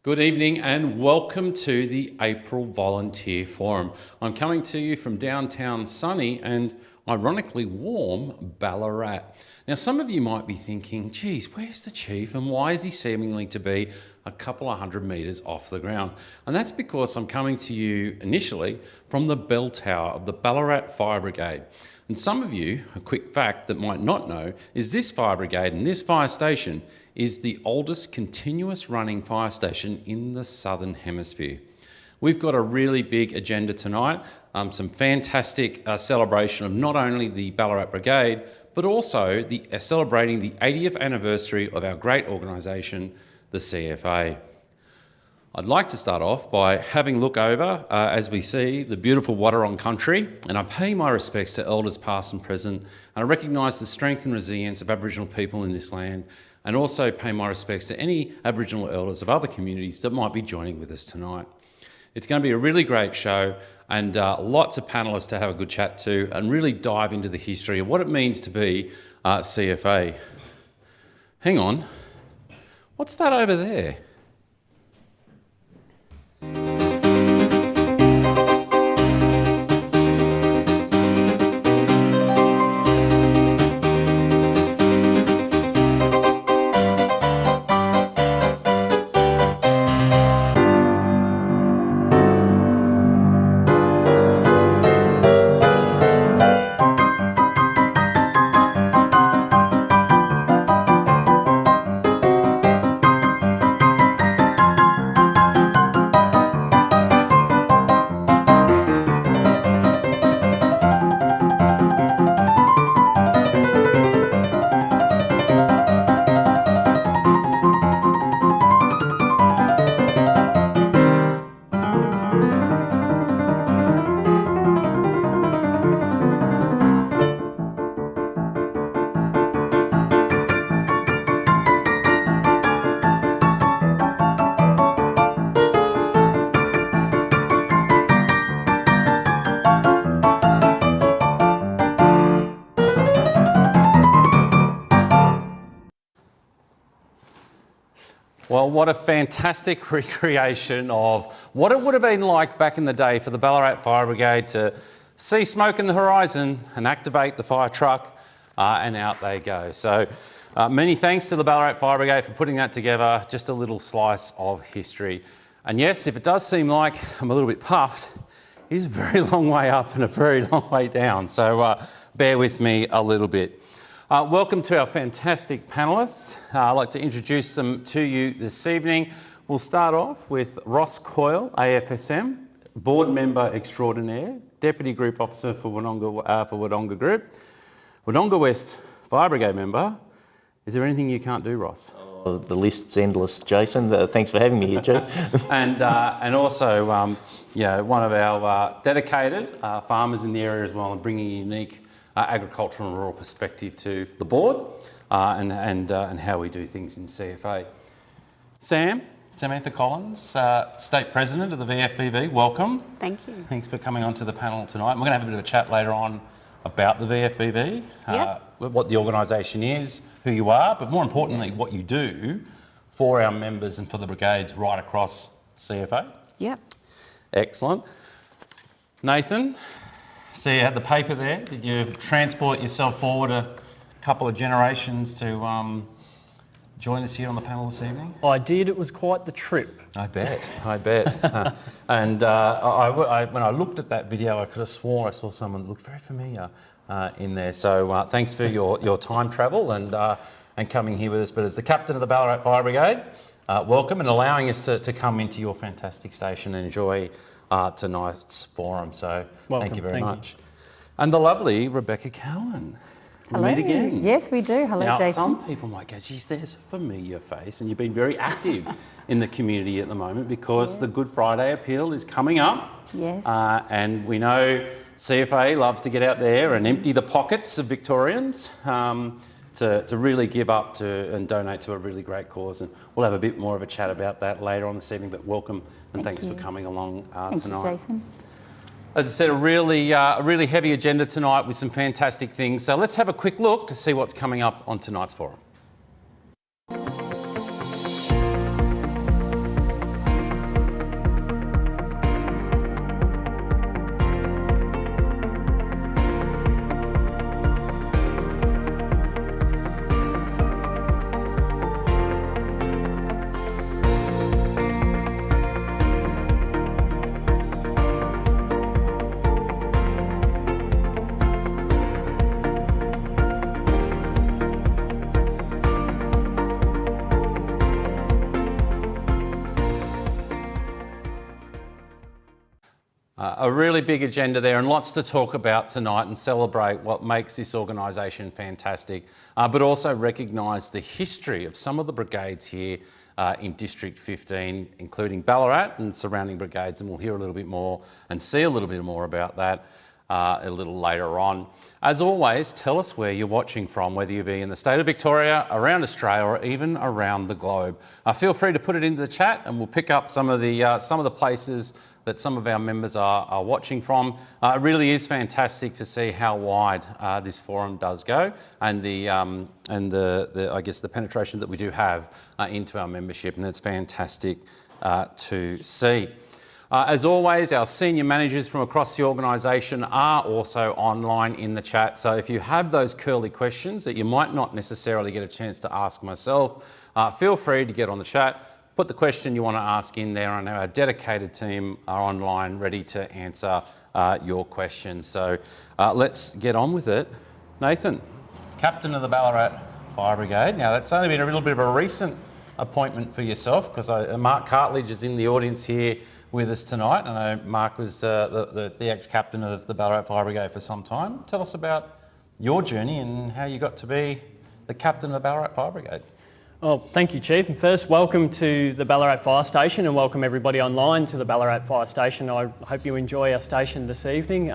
Good evening and welcome to the April Volunteer Forum. I'm coming to you from downtown sunny and ironically warm Ballarat. Now some of you might be thinking, geez, where's the chief and why is he seemingly to be a couple of 100 metres off the ground? And that's because I'm coming to you initially from the bell tower of the Ballarat Fire Brigade. And some of you, a quick fact that might not know, is this fire brigade and this fire station is the oldest continuous running fire station in the Southern Hemisphere. We've got a really big agenda tonight, some fantastic celebration of not only the Ballarat Brigade, but also celebrating the 80th anniversary of our great organisation, the CFA. I'd like to start off by having a look over as we see the beautiful Wadawurrung country, and I pay my respects to elders past and present, and I recognise the strength and resilience of Aboriginal people in this land, and also pay my respects to any Aboriginal elders of other communities that might be joining with us tonight. It's going to be a really great show and lots of panellists to have a good chat to and really dive into the history of what it means to be CFA. Hang on, what's that over there? Well, what a fantastic recreation of what it would have been like back in the day for the Ballarat Fire Brigade to see smoke in the horizon and activate the fire truck and out they go. So many thanks to the Ballarat Fire Brigade for putting that together, just a little slice of history. And yes, if it does seem like I'm a little bit puffed, it is a very long way up and a very long way down. So bear with me a little bit. Welcome to our fantastic panellists. I'd like to introduce them to you this evening. We'll start off with Ross Coyle, AFSM, Board Member Extraordinaire, Deputy Group Officer for Wodonga Group, Wodonga West Fire Brigade Member. Is there anything you can't do, Ross? Oh, the list's endless, Jason. Thanks for having me here, Chief. and also one of our dedicated farmers in the area as well, and bringing a unique agricultural and rural perspective to the board and how we do things in CFA. Samantha Collins, State President of the VFBV, welcome. Thank you. Thanks for coming onto the panel tonight. We're going to have a bit of a chat later on about the VFBV, what the organisation is, who you are, but more importantly, what you do for our members and for the brigades right across CFA. Yep. Excellent. Nathan, so you had the paper there. Did you transport yourself forward a couple of generations to join us here on the panel this evening? I did. It was quite the trip. I bet. And when I looked at that video, I could have sworn I saw someone that looked very familiar in there. So thanks for your time travel and coming here with us. But as the captain of the Ballarat Fire Brigade, welcome and allowing us to come into your fantastic station and enjoy tonight's forum. So welcome. Thank you very much. And the lovely Rebecca Cowan. Hello. Meet again. Yes, we do. Hello, now, Jason. Some people might go, geez, there's a familiar face, and you've been very active in the community at the moment because the Good Friday appeal is coming up. Yes. And we know CFA loves to get out there and empty the pockets of Victorians to really give up to and donate to a really great cause. And we'll have a bit more of a chat about that later on this evening, but welcome and thanks for coming along tonight. Thank you, Jason. As I said, a really heavy agenda tonight with some fantastic things. So let's have a quick look to see what's coming up on tonight's forum. A really big agenda there and lots to talk about tonight and celebrate what makes this organisation fantastic, but also recognise the history of some of the brigades here in District 15, including Ballarat and surrounding brigades, and we'll hear a little bit more and see a little bit more about that a little later on. As always, tell us where you're watching from, whether you be in the state of Victoria, around Australia, or even around the globe. Feel free to put it into the chat and we'll pick up some of the places that some of our members are watching from. It really is fantastic to see how wide this forum does go, and I guess the penetration that we do have into our membership, and it's fantastic to see. As always, our senior managers from across the organisation are also online in the chat, so if you have those curly questions that you might not necessarily get a chance to ask myself, feel free to get on the chat. Put the question you want to ask in there, and our dedicated team are online ready to answer your questions. So let's get on with it. Nathan, Captain of the Ballarat Fire Brigade. Now that's only been a little bit of a recent appointment for yourself, because Mark Cartledge is in the audience here with us tonight. I know Mark was the ex-captain of the Ballarat Fire Brigade for some time. Tell us about your journey and how you got to be the Captain of the Ballarat Fire Brigade. Well, thank you, Chief. And first, welcome to the Ballarat Fire Station, and welcome everybody online to the Ballarat Fire Station. I hope you enjoy our station this evening.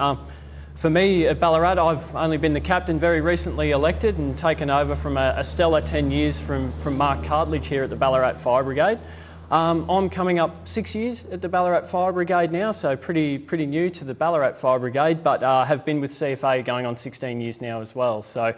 For me at Ballarat, I've only been the captain, very recently elected and taken over from a stellar 10 years from Mark Cartledge here at the Ballarat Fire Brigade. I'm coming up 6 years at the Ballarat Fire Brigade now, so pretty new to the Ballarat Fire Brigade, but have been with CFA going on 16 years now as well. So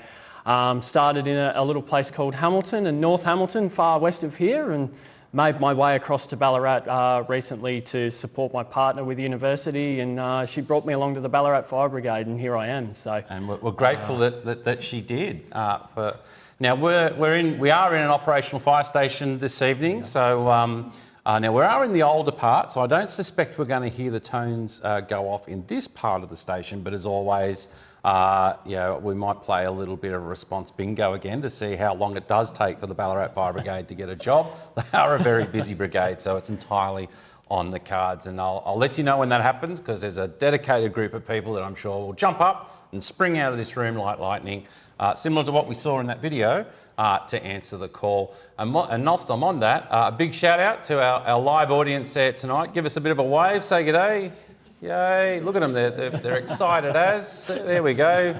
started in a little place called Hamilton, in North Hamilton, far west of here, and made my way across to Ballarat recently to support my partner with university, and she brought me along to the Ballarat Fire Brigade, and here I am. So, and we're grateful that she did. Now we are in an operational fire station this evening, so now we are in the older part, so I don't suspect we're going to hear the tones go off in this part of the station, but as always, we might play a little bit of a response bingo again to see how long it does take for the Ballarat Fire Brigade to get a job. They are a very busy brigade, so it's entirely on the cards, and I'll let you know when that happens, because there's a dedicated group of people that I'm sure will jump up and spring out of this room like lightning, similar to what we saw in that video, to answer the call. And whilst I'm on that, a big shout out to our live audience there tonight. Give us a bit of a wave, say good day. Yay, look at them, they're excited as. There we go.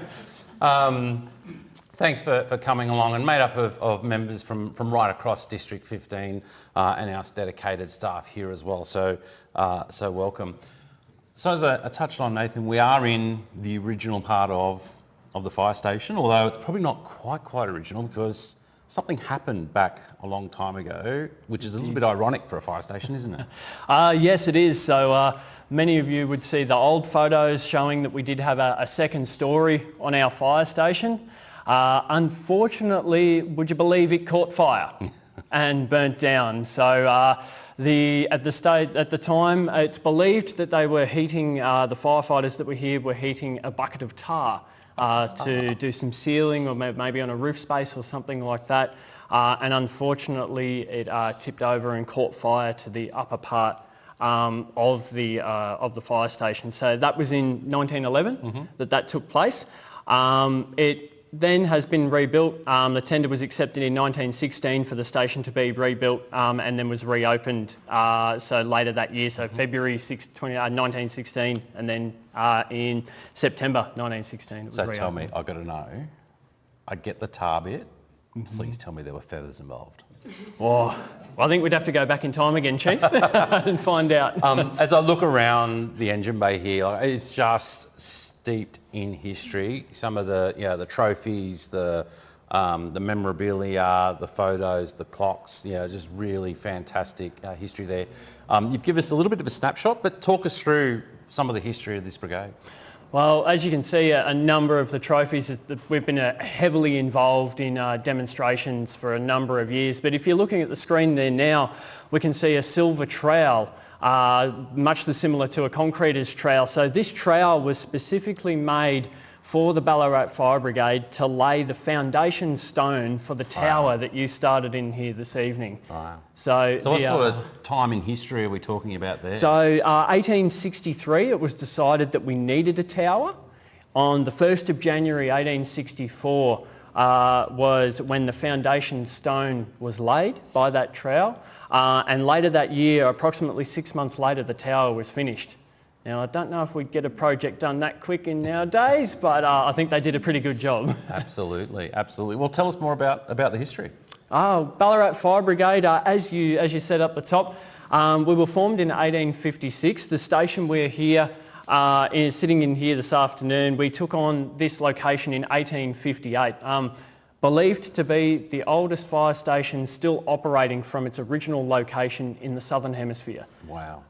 Thanks for coming along, and made up of members from right across District 15 and our dedicated staff here as well, so welcome. So as I touched on, Nathan, we are in the original part of the fire station, although it's probably not quite original, because something happened back a long time ago, which is a little bit ironic for a fire station, isn't it? Yes, it is. So many of you would see the old photos showing that we did have a second story on our fire station. Unfortunately, would you believe it caught fire and burnt down? So at the time, it's believed that they were heating, the firefighters that were here were heating a bucket of tar to do some sealing, or maybe on a roof space or something like that. And unfortunately, it tipped over and caught fire to the upper part of the fire station. So that was in 1911 that took place. It then has been rebuilt. The tender was accepted in 1916 for the station to be rebuilt, and then was reopened so later that year, so February 1916, and then in September 1916 it was reopened. Tell me, I've got to know, I get the tar bit, please tell me there were feathers involved. Oh, I think we'd have to go back in time again, Chief, and find out. As I look around the engine bay here, it's just steeped in history. Some of the trophies, the memorabilia, the photos, the clocks, just really fantastic history there. You've given us a little bit of a snapshot, but talk us through some of the history of this brigade. Well, as you can see, a number of the trophies, we've been heavily involved in demonstrations for a number of years. But if you're looking at the screen there now, we can see a silver trowel, much similar to a concreter's trowel. So this trowel was specifically made for the Ballarat Fire Brigade to lay the foundation stone for the tower that you started in here this evening. Wow. So what sort of time in history are we talking about there? So 1863, it was decided that we needed a tower. On the 1st of January 1864 was when the foundation stone was laid by that trowel. And later that year, approximately 6 months later, the tower was finished. Now, I don't know if we'd get a project done that quick in nowadays, but I think they did a pretty good job. Absolutely, absolutely. Well, tell us more about the history. Ballarat Fire Brigade, as you said up the top, we were formed in 1856. The station we're here is sitting in here this afternoon. We took on this location in 1858. Believed to be the oldest fire station still operating from its original location in the Southern Hemisphere. Wow.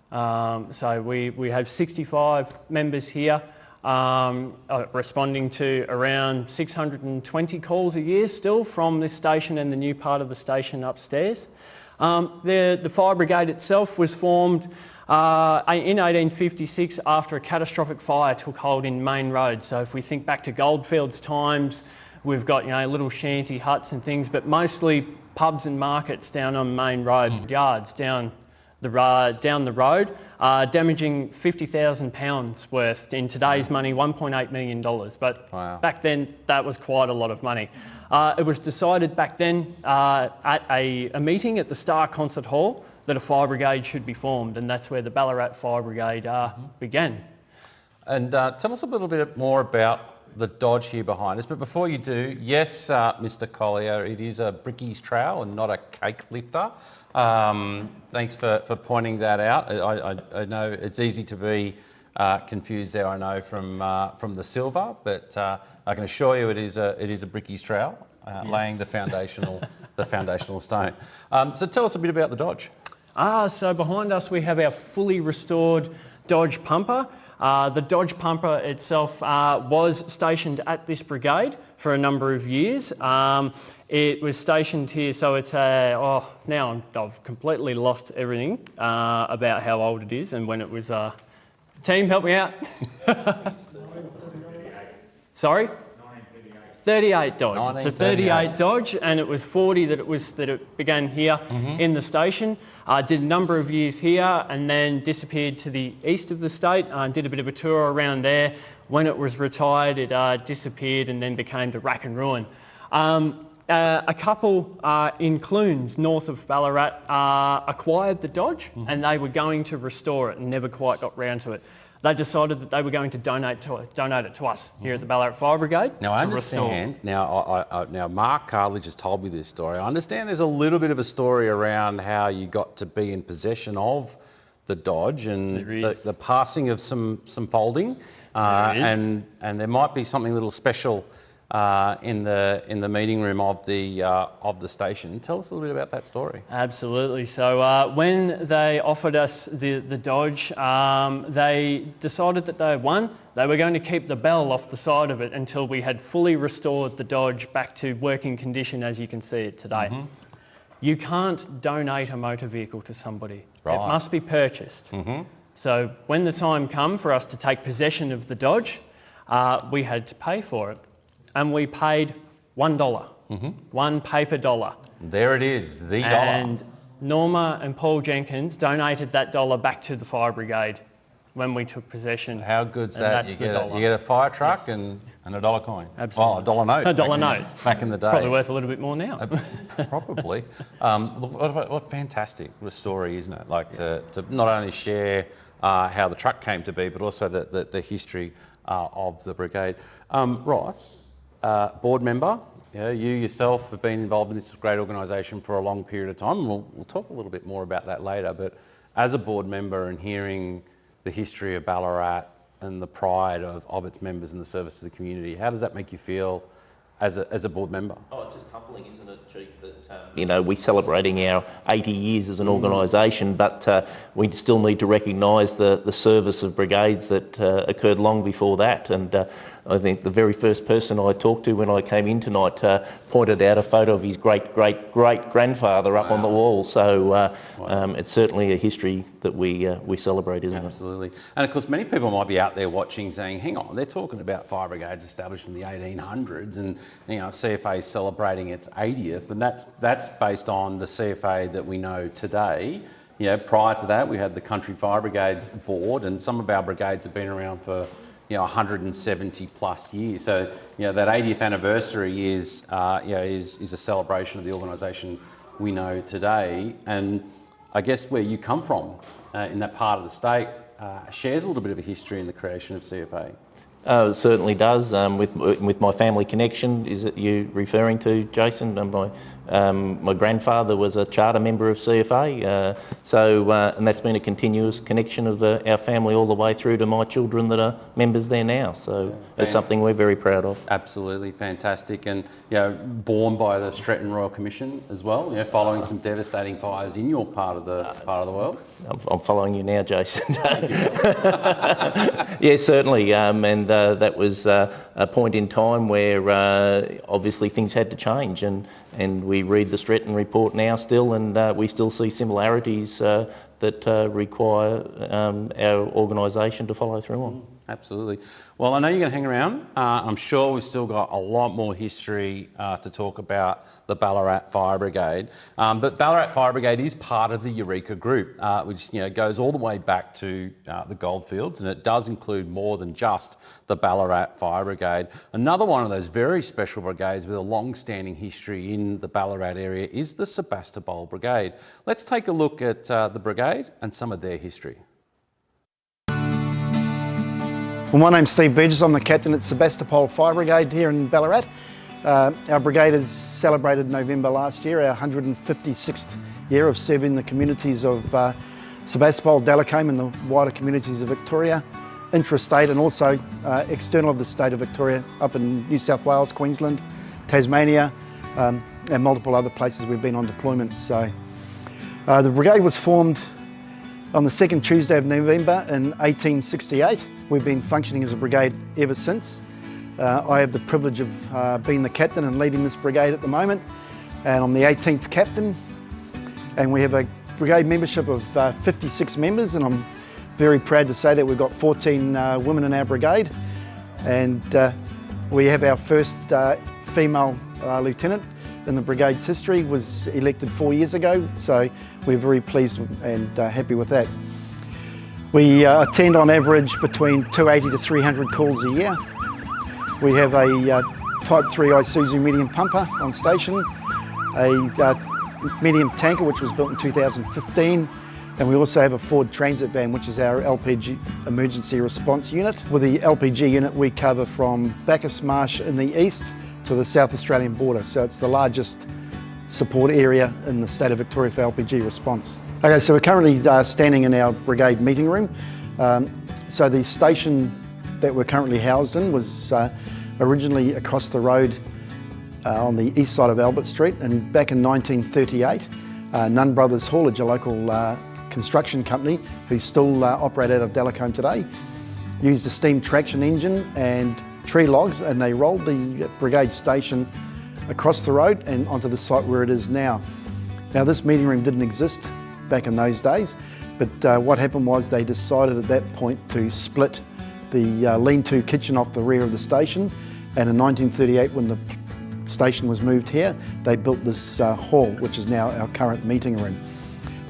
So we have 65 members here, responding to around 620 calls a year still from this station and the new part of the station upstairs. The fire brigade itself was formed in 1856 after a catastrophic fire took hold in Main Road. So if we think back to Goldfields times, we've got little shanty huts and things, but mostly pubs and markets down on Main Road, yards down the road, damaging £50,000 worth. In today's money, $1.8 million. But back then, that was quite a lot of money. It was decided back then at a meeting at the Star Concert Hall that a fire brigade should be formed, and that's where the Ballarat Fire Brigade began. And tell us a little bit more about the Dodge here behind us, but before you do, yes, Mr. Collier, it is a brickies trowel and not a cake lifter. Thanks for pointing that out. I know it's easy to be confused there, I know, from the silver, but I can assure you it is a brickies trowel, yes, laying the foundational stone. So tell us a bit about the Dodge. So behind us we have our fully restored Dodge pumper. The Dodge pumper itself was stationed at this brigade for a number of years. It was stationed here, so it's now I've completely lost everything about how old it is and when it was. Team, help me out. Sorry? 38 Dodge. It's a 38 Dodge, and it was 40 that it began here in the station. Did a number of years here and then disappeared to the east of the state. Did a bit of a tour around there. When it was retired, it disappeared and then became the rack and ruin. A couple in Clunes, north of Ballarat, acquired the Dodge and they were going to restore it and never quite got round to it. They decided that they were going to donate it to us here at the Ballarat Fire Brigade. Now I understand. Now Mark Cartledge has told me this story. I understand there's a little bit of a story around how you got to be in possession of the Dodge and the passing of some folding, and there might be something a little special in the meeting room of the station. Tell us a little bit about that story. Absolutely. So when they offered us the Dodge, they decided that they were going to keep the bell off the side of it until we had fully restored the Dodge back to working condition as you can see it today. You can't donate a motor vehicle to somebody. Right. It must be purchased. So when the time came for us to take possession of the Dodge, we had to pay for it. And we paid $1, one paper dollar. There it is, the dollar. And Norma and Paul Jenkins donated that dollar back to the fire brigade when we took possession. So how good's that? You get a fire truck and a dollar coin. Absolutely. Oh, a dollar note. A dollar note. Back in the day. It's probably worth a little bit more now. Probably. Look, what fantastic story, isn't it? Like to not only share how the truck came to be, but also the history of the brigade. Ross, board member, you yourself have been involved in this great organisation for a long period of time. We'll talk a little bit more about that later, but as a board member and hearing the history of Ballarat and the pride of its members and the service to the community, how does that make you feel as a board member? Oh, it's just humbling, isn't it, Chief, that we're celebrating our 80 years as an organisation, but we still need to recognise the service of brigades that occurred long before that, and I think the very first person I talked to when I came in tonight pointed out a photo of his great-great-great-grandfather up on the wall. So it's certainly a history that we celebrate, isn't it? Absolutely. And of course, many people might be out there watching saying, hang on, they're talking about fire brigades established in the 1800s and CFA is celebrating its 80th, and that's based on the CFA that we know today. Prior to that, we had the Country Fire Brigades Board, and some of our brigades have been around for 170 plus years. So that 80th anniversary is a celebration of the organisation we know today. And I guess where you come from in that part of the state shares a little bit of a history in the creation of CFA. It certainly does. With my family connection, is it you referring to, Jason? My grandfather was a charter member of CFA, and that's been a continuous connection of our family all the way through to my children that are members there now. So it's something we're very proud of. Absolutely fantastic, and born by the Stretton Royal Commission as well. Following some devastating fires in your part of the world. I'm following you now, Jason. Yeah, certainly, and that was a point in time where obviously things had to change, and we read the Stretton report now still, and we still see similarities that require our organisation to follow through on. Absolutely. Well, I know you're going to hang around. I'm sure we've still got a lot more history to talk about the Ballarat Fire Brigade. But Ballarat Fire Brigade is part of the Eureka Group, which goes all the way back to the Goldfields, and it does include more than just the Ballarat Fire Brigade. Another one of those very special brigades with a long-standing history in the Ballarat area is the Sebastopol Brigade. Let's take a look at the brigade and some of their history. Well, my name's Steve Burgess. I'm the captain at Sebastopol Fire Brigade here in Ballarat. Our brigade has celebrated November last year, our 156th year of serving the communities of Sebastopol, Delacombe and the wider communities of Victoria, intrastate and also external of the state of Victoria, up in New South Wales, Queensland, Tasmania, and multiple other places we've been on deployments. So the brigade was formed on the second Tuesday of November in 1868. We've been functioning as a brigade ever since. I have the privilege of being the captain and leading this brigade at the moment, and I'm the 18th captain, and we have a brigade membership of 56 members, and I'm very proud to say that we've got 14 women in our brigade, and we have our first female lieutenant in the brigade's history, was elected 4 years ago, so we're very pleased and happy with that. We attend on average between 280 to 300 calls a year. We have a Type 3 Isuzu medium pumper on station, a medium tanker which was built in 2015, and we also have a Ford Transit van which is our LPG emergency response unit. With the LPG unit we cover from Bacchus Marsh in the east to the South Australian border, so it's the largest support area in the state of Victoria for LPG response. Okay, so we're currently standing in our brigade meeting room. So the station that we're currently housed in was originally across the road on the east side of Albert Street, and back in 1938, Nunn Brothers Haulage, a local construction company who still operate out of Delacombe today, used a steam traction engine and tree logs, and they rolled the brigade station across the road and onto the site where it is now. Now this meeting room didn't exist back in those days, but what happened was they decided at that point to split the lean-to kitchen off the rear of the station, and in 1938 when the station was moved here, they built this hall which is now our current meeting room.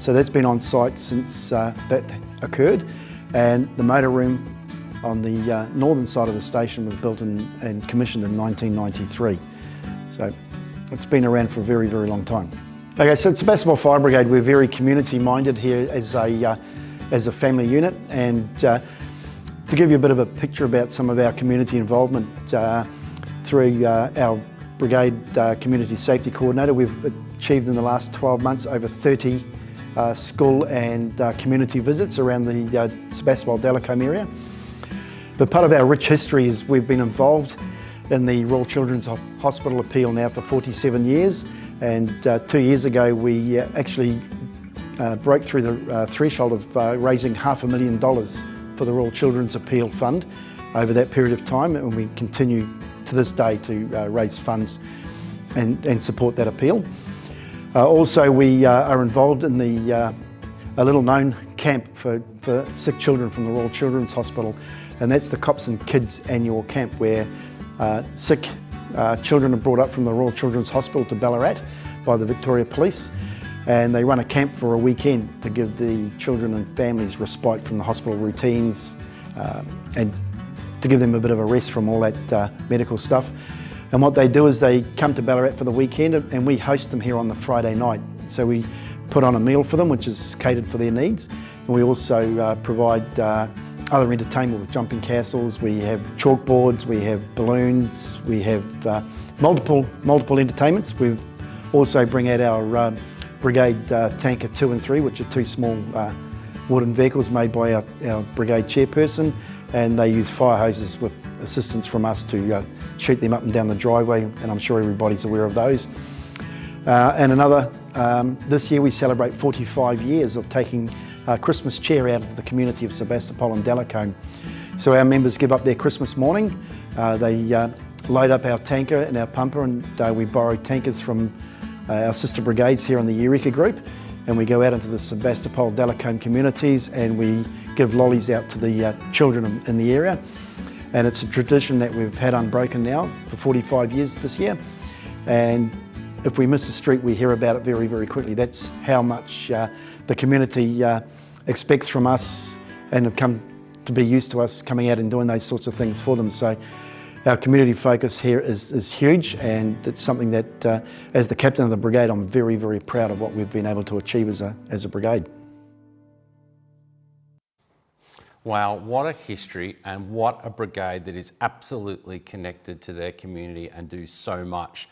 So that's been on site since that occurred, and the motor room on the northern side of the station was built and commissioned in 1993. So it's been around for a very, very long time. Okay, so at Sebastopol Fire Brigade, we're very community minded here as a family unit, and to give you a bit of a picture about some of our community involvement through our brigade community safety coordinator, we've achieved in the last 12 months over 30 school and community visits around the Sebastopol Delacombe area. But part of our rich history is we've been involved in the Royal Children's Hospital appeal now for 47 years, and 2 years ago we actually broke through the threshold of raising $500,000 for the Royal Children's Appeal Fund, over that period of time, and we continue to this day to raise funds and support that appeal. Also, we are involved in a little known camp for sick children from the Royal Children's Hospital, and that's the Cops and Kids Annual Camp, where sick children are brought up from the Royal Children's Hospital to Ballarat by the Victoria Police, and they run a camp for a weekend to give the children and families respite from the hospital routines and to give them a bit of a rest from all that medical stuff. And what they do is they come to Ballarat for the weekend, and we host them here on the Friday night. So we put on a meal for them, which is catered for their needs. And we also provide other entertainment with jumping castles. We have chalkboards, we have balloons, we have multiple entertainments. We also bring out our Brigade Tanker 2 and 3, which are two small wooden vehicles made by our Brigade chairperson, and they use fire hoses with assistance from us to shoot them up and down the driveway, and I'm sure everybody's aware of those. And another, this year we celebrate 45 years of taking Christmas cheer out of the community of Sebastopol and Delacombe. So our members give up their Christmas morning, they load up our tanker and our pumper, and we borrow tankers from our sister brigades here in the Eureka group, and we go out into the Sebastopol, Delacombe communities, and we give lollies out to the children in the area. And it's a tradition that we've had unbroken now for 45 years this year. And if we miss a street, we hear about it very, very quickly. That's how much the community expects from us, and have come to be used to us coming out and doing those sorts of things for them. So our community focus here is huge, and it's something that, as the captain of the brigade, I'm very, very proud of what we've been able to achieve as a brigade. Wow, what a history, and what a brigade that is absolutely connected to their community and do so much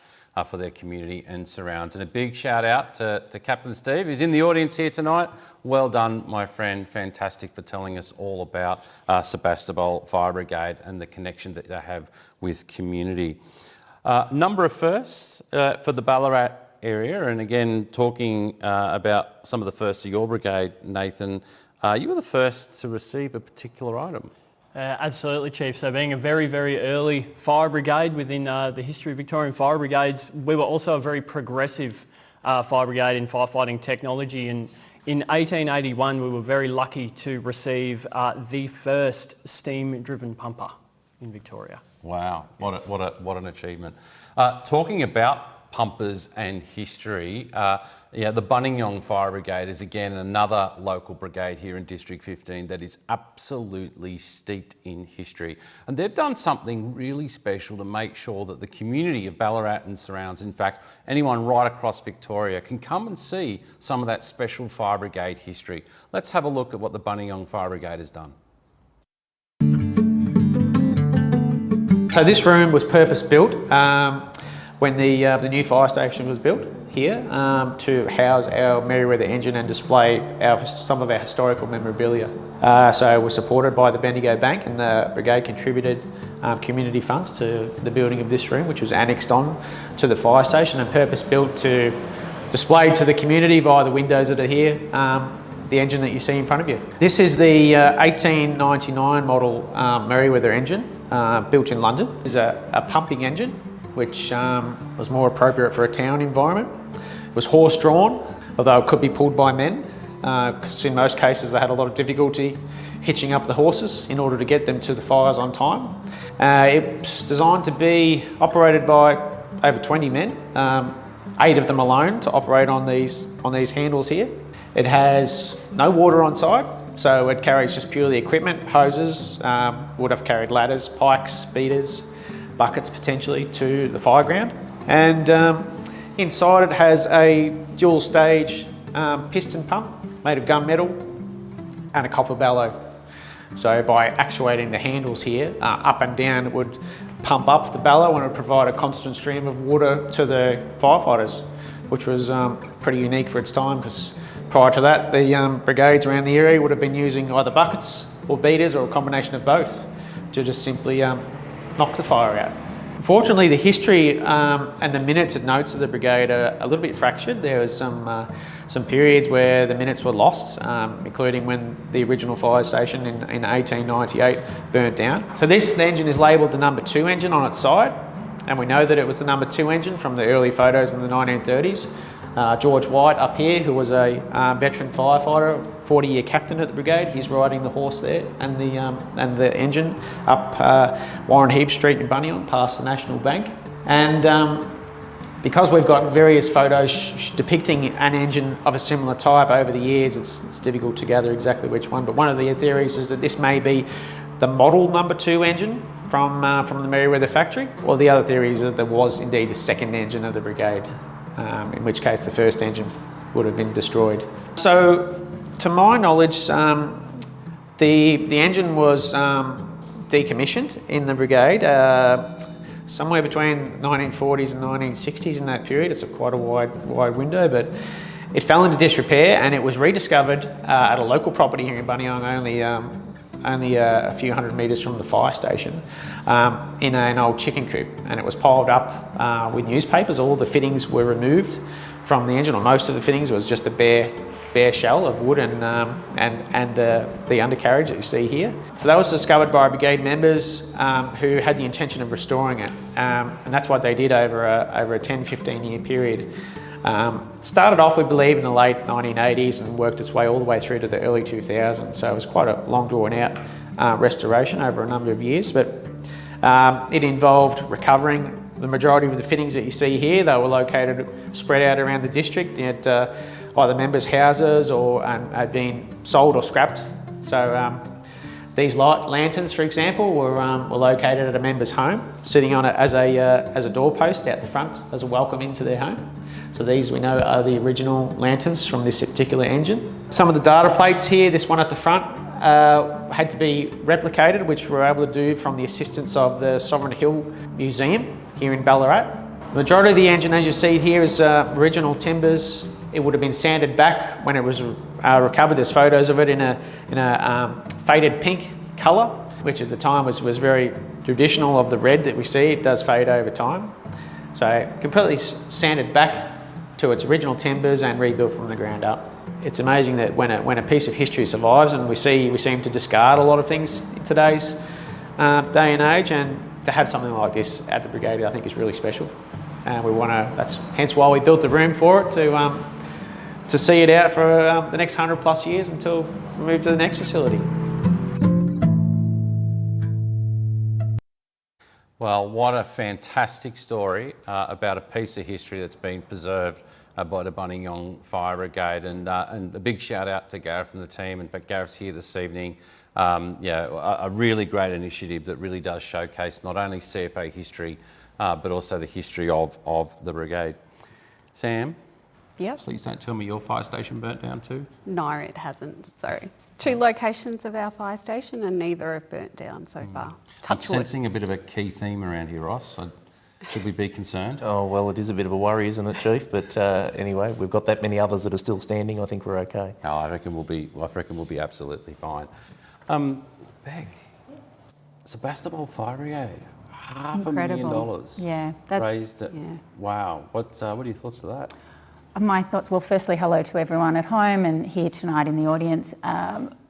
for their community and surrounds. And a big shout out to Captain Steve, who's in the audience here tonight. Well done, my friend. Fantastic for telling us all about Sebastopol Fire Brigade and the connection that they have with community. Number of firsts for the Ballarat area, and again, talking about some of the firsts of your brigade, Nathan, you were the first to receive a particular item. Absolutely, Chief. So being a very, very early fire brigade within the history of Victorian fire brigades, we were also a very progressive fire brigade in firefighting technology. And in 1881, we were very lucky to receive the first steam-driven pumper in Victoria. Wow, what an achievement. Talking about pumpers and history, the Buninyong Fire Brigade is again another local brigade here in District 15 that is absolutely steeped in history. And they've done something really special to make sure that the community of Ballarat and surrounds, in fact, anyone right across Victoria, can come and see some of that special fire brigade history. Let's have a look at what the Buninyong Fire Brigade has done. So this room was purpose built when the new fire station was built here to house our Merryweather engine and display some of our historical memorabilia. So we're supported by the Bendigo Bank, and the brigade contributed community funds to the building of this room, which was annexed on to the fire station and purpose built to display to the community via the windows that are here the engine that you see in front of you. This is the 1899 model Merryweather engine built in London. It is a pumping engine, which was more appropriate for a town environment. It was horse-drawn, although it could be pulled by men, because in most cases they had a lot of difficulty hitching up the horses in order to get them to the fires on time. It's designed to be operated by over 20 men, 8 of them alone to operate on these handles here. It has no water on site, so it carries just purely equipment, hoses, would have carried ladders, pikes, beaters, buckets potentially to the fire ground. And inside it has a dual stage piston pump made of gunmetal and a copper bellow. So by actuating the handles here up and down, it would pump up the bellow and it would provide a constant stream of water to the firefighters, which was pretty unique for its time, because prior to that the brigades around the area would have been using either buckets or beaters or a combination of both to just simply knock the fire out. Fortunately, the history and the minutes and notes of the brigade are a little bit fractured. There was some periods where the minutes were lost, including when the original fire station in 1898 burnt down. So this engine is labelled the number 2 engine on its side, and we know that it was the number 2 engine from the early photos in the 1930s. George White up here, who was a veteran firefighter, 40-year captain at the brigade, he's riding the horse there, and the engine up Warren Heap Street in Buninyong, past the National Bank. And because we've got various photos depicting an engine of a similar type over the years, it's difficult to gather exactly which one. But one of the theories is that this may be the model number 2 engine from the Merryweather factory, or the other theory is that there was indeed the 2nd engine of the brigade. In which case the 1st engine would have been destroyed. So, to my knowledge, the engine was decommissioned in the brigade somewhere between 1940s and 1960s in that period. It's quite a wide window, but it fell into disrepair and it was rediscovered at a local property here in Buninyong, only a few hundred metres from the fire station, in an old chicken coop, and it was piled up with newspapers. All the fittings were removed from the engine, or most of the fittings. Was just a bare shell of wood and the undercarriage that you see here. So that was discovered by brigade members who had the intention of restoring it, and that's what they did over a 10-15 year period. Started off, we believe, in the late 1980s and worked its way all the way through to the early 2000s. So it was quite a long drawn out restoration over a number of years, but it involved recovering the majority of the fittings that you see here. They were located, spread out around the district at either members' houses or had been sold or scrapped. So these light lanterns, for example, were located at a member's home, sitting on it as a doorpost out the front as a welcome into their home. So these, we know, are the original lanterns from this particular engine. Some of the data plates here, this one at the front, had to be replicated, which we were able to do from the assistance of the Sovereign Hill Museum here in Ballarat. The majority of the engine, as you see here, is original timbers. It would have been sanded back when it was recovered. There's photos of it in a faded pink colour, which at the time was very traditional of the red that we see. It does fade over time. So completely sanded back to its original timbers and rebuilt from the ground up. It's amazing that when a piece of history survives, and we seem to discard a lot of things in today's day and age, and to have something like this at the brigade, I think, is really special. And we want to. That's hence why we built the room for it, to see it out for the next 100+ years until we move to the next facility. Well, what a fantastic story about a piece of history that's been preserved by the Buninyong Fire Brigade, and a big shout out to Gareth and the team. In fact, Gareth's here this evening. A really great initiative that really does showcase not only CFA history, but also the history of the brigade. Sam? Yep. Please don't tell me your fire station burnt down too. No, it hasn't. So 2 locations of our fire station and neither have burnt down so far. I'm sensing a bit of a key theme around here, Ross. Should we be concerned? Oh, well, it is a bit of a worry, isn't it, Chief? But anyway, we've got that many others that are still standing. I think we're okay. No, I reckon we'll be absolutely fine. Beck, Sebastopol Fire Brigade, $500,000 Yeah, that's raised. yeah. Wow. What are your thoughts to that? My thoughts, well, firstly, hello to everyone at home and here tonight in the audience.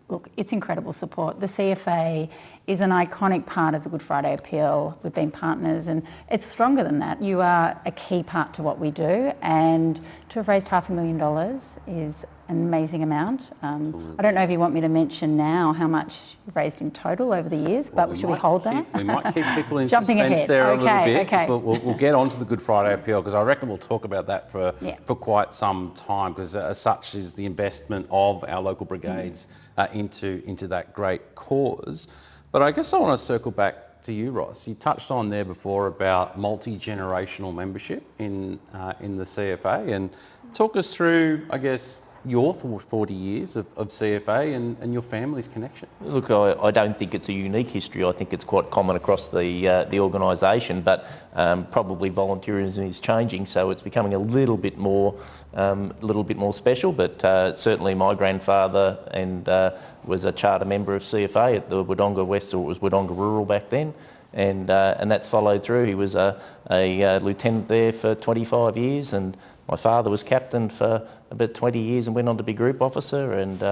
Look, it's incredible support. The CFA is an iconic part of the Good Friday Appeal. We've been partners, and it's stronger than that. You are a key part to what we do, and to have raised $500,000 is an amazing amount. I don't know if you want me to mention now how much you've raised in total over the years, but should we hold that? We might keep people in Jumping suspense ahead. there a little bit. Okay. We'll get on to the Good Friday Appeal, because I reckon we'll talk about that for quite some time, because as such is the investment of our local brigades into that great cause. But I guess I want to circle back to you, Ross. You touched on there before about multi-generational membership in the CFA, and talk us through, I guess, your 40 years of CFA and your family's connection. Look, I don't think it's a unique history. I think it's quite common across the organisation, but probably volunteerism is changing, so it's becoming a little bit more special. But certainly, my grandfather was a charter member of CFA at the Wodonga West, or it was Wodonga Rural back then. and that's followed through. He was a lieutenant there for 25 years, and my father was captain for about 20 years and went on to be group officer, and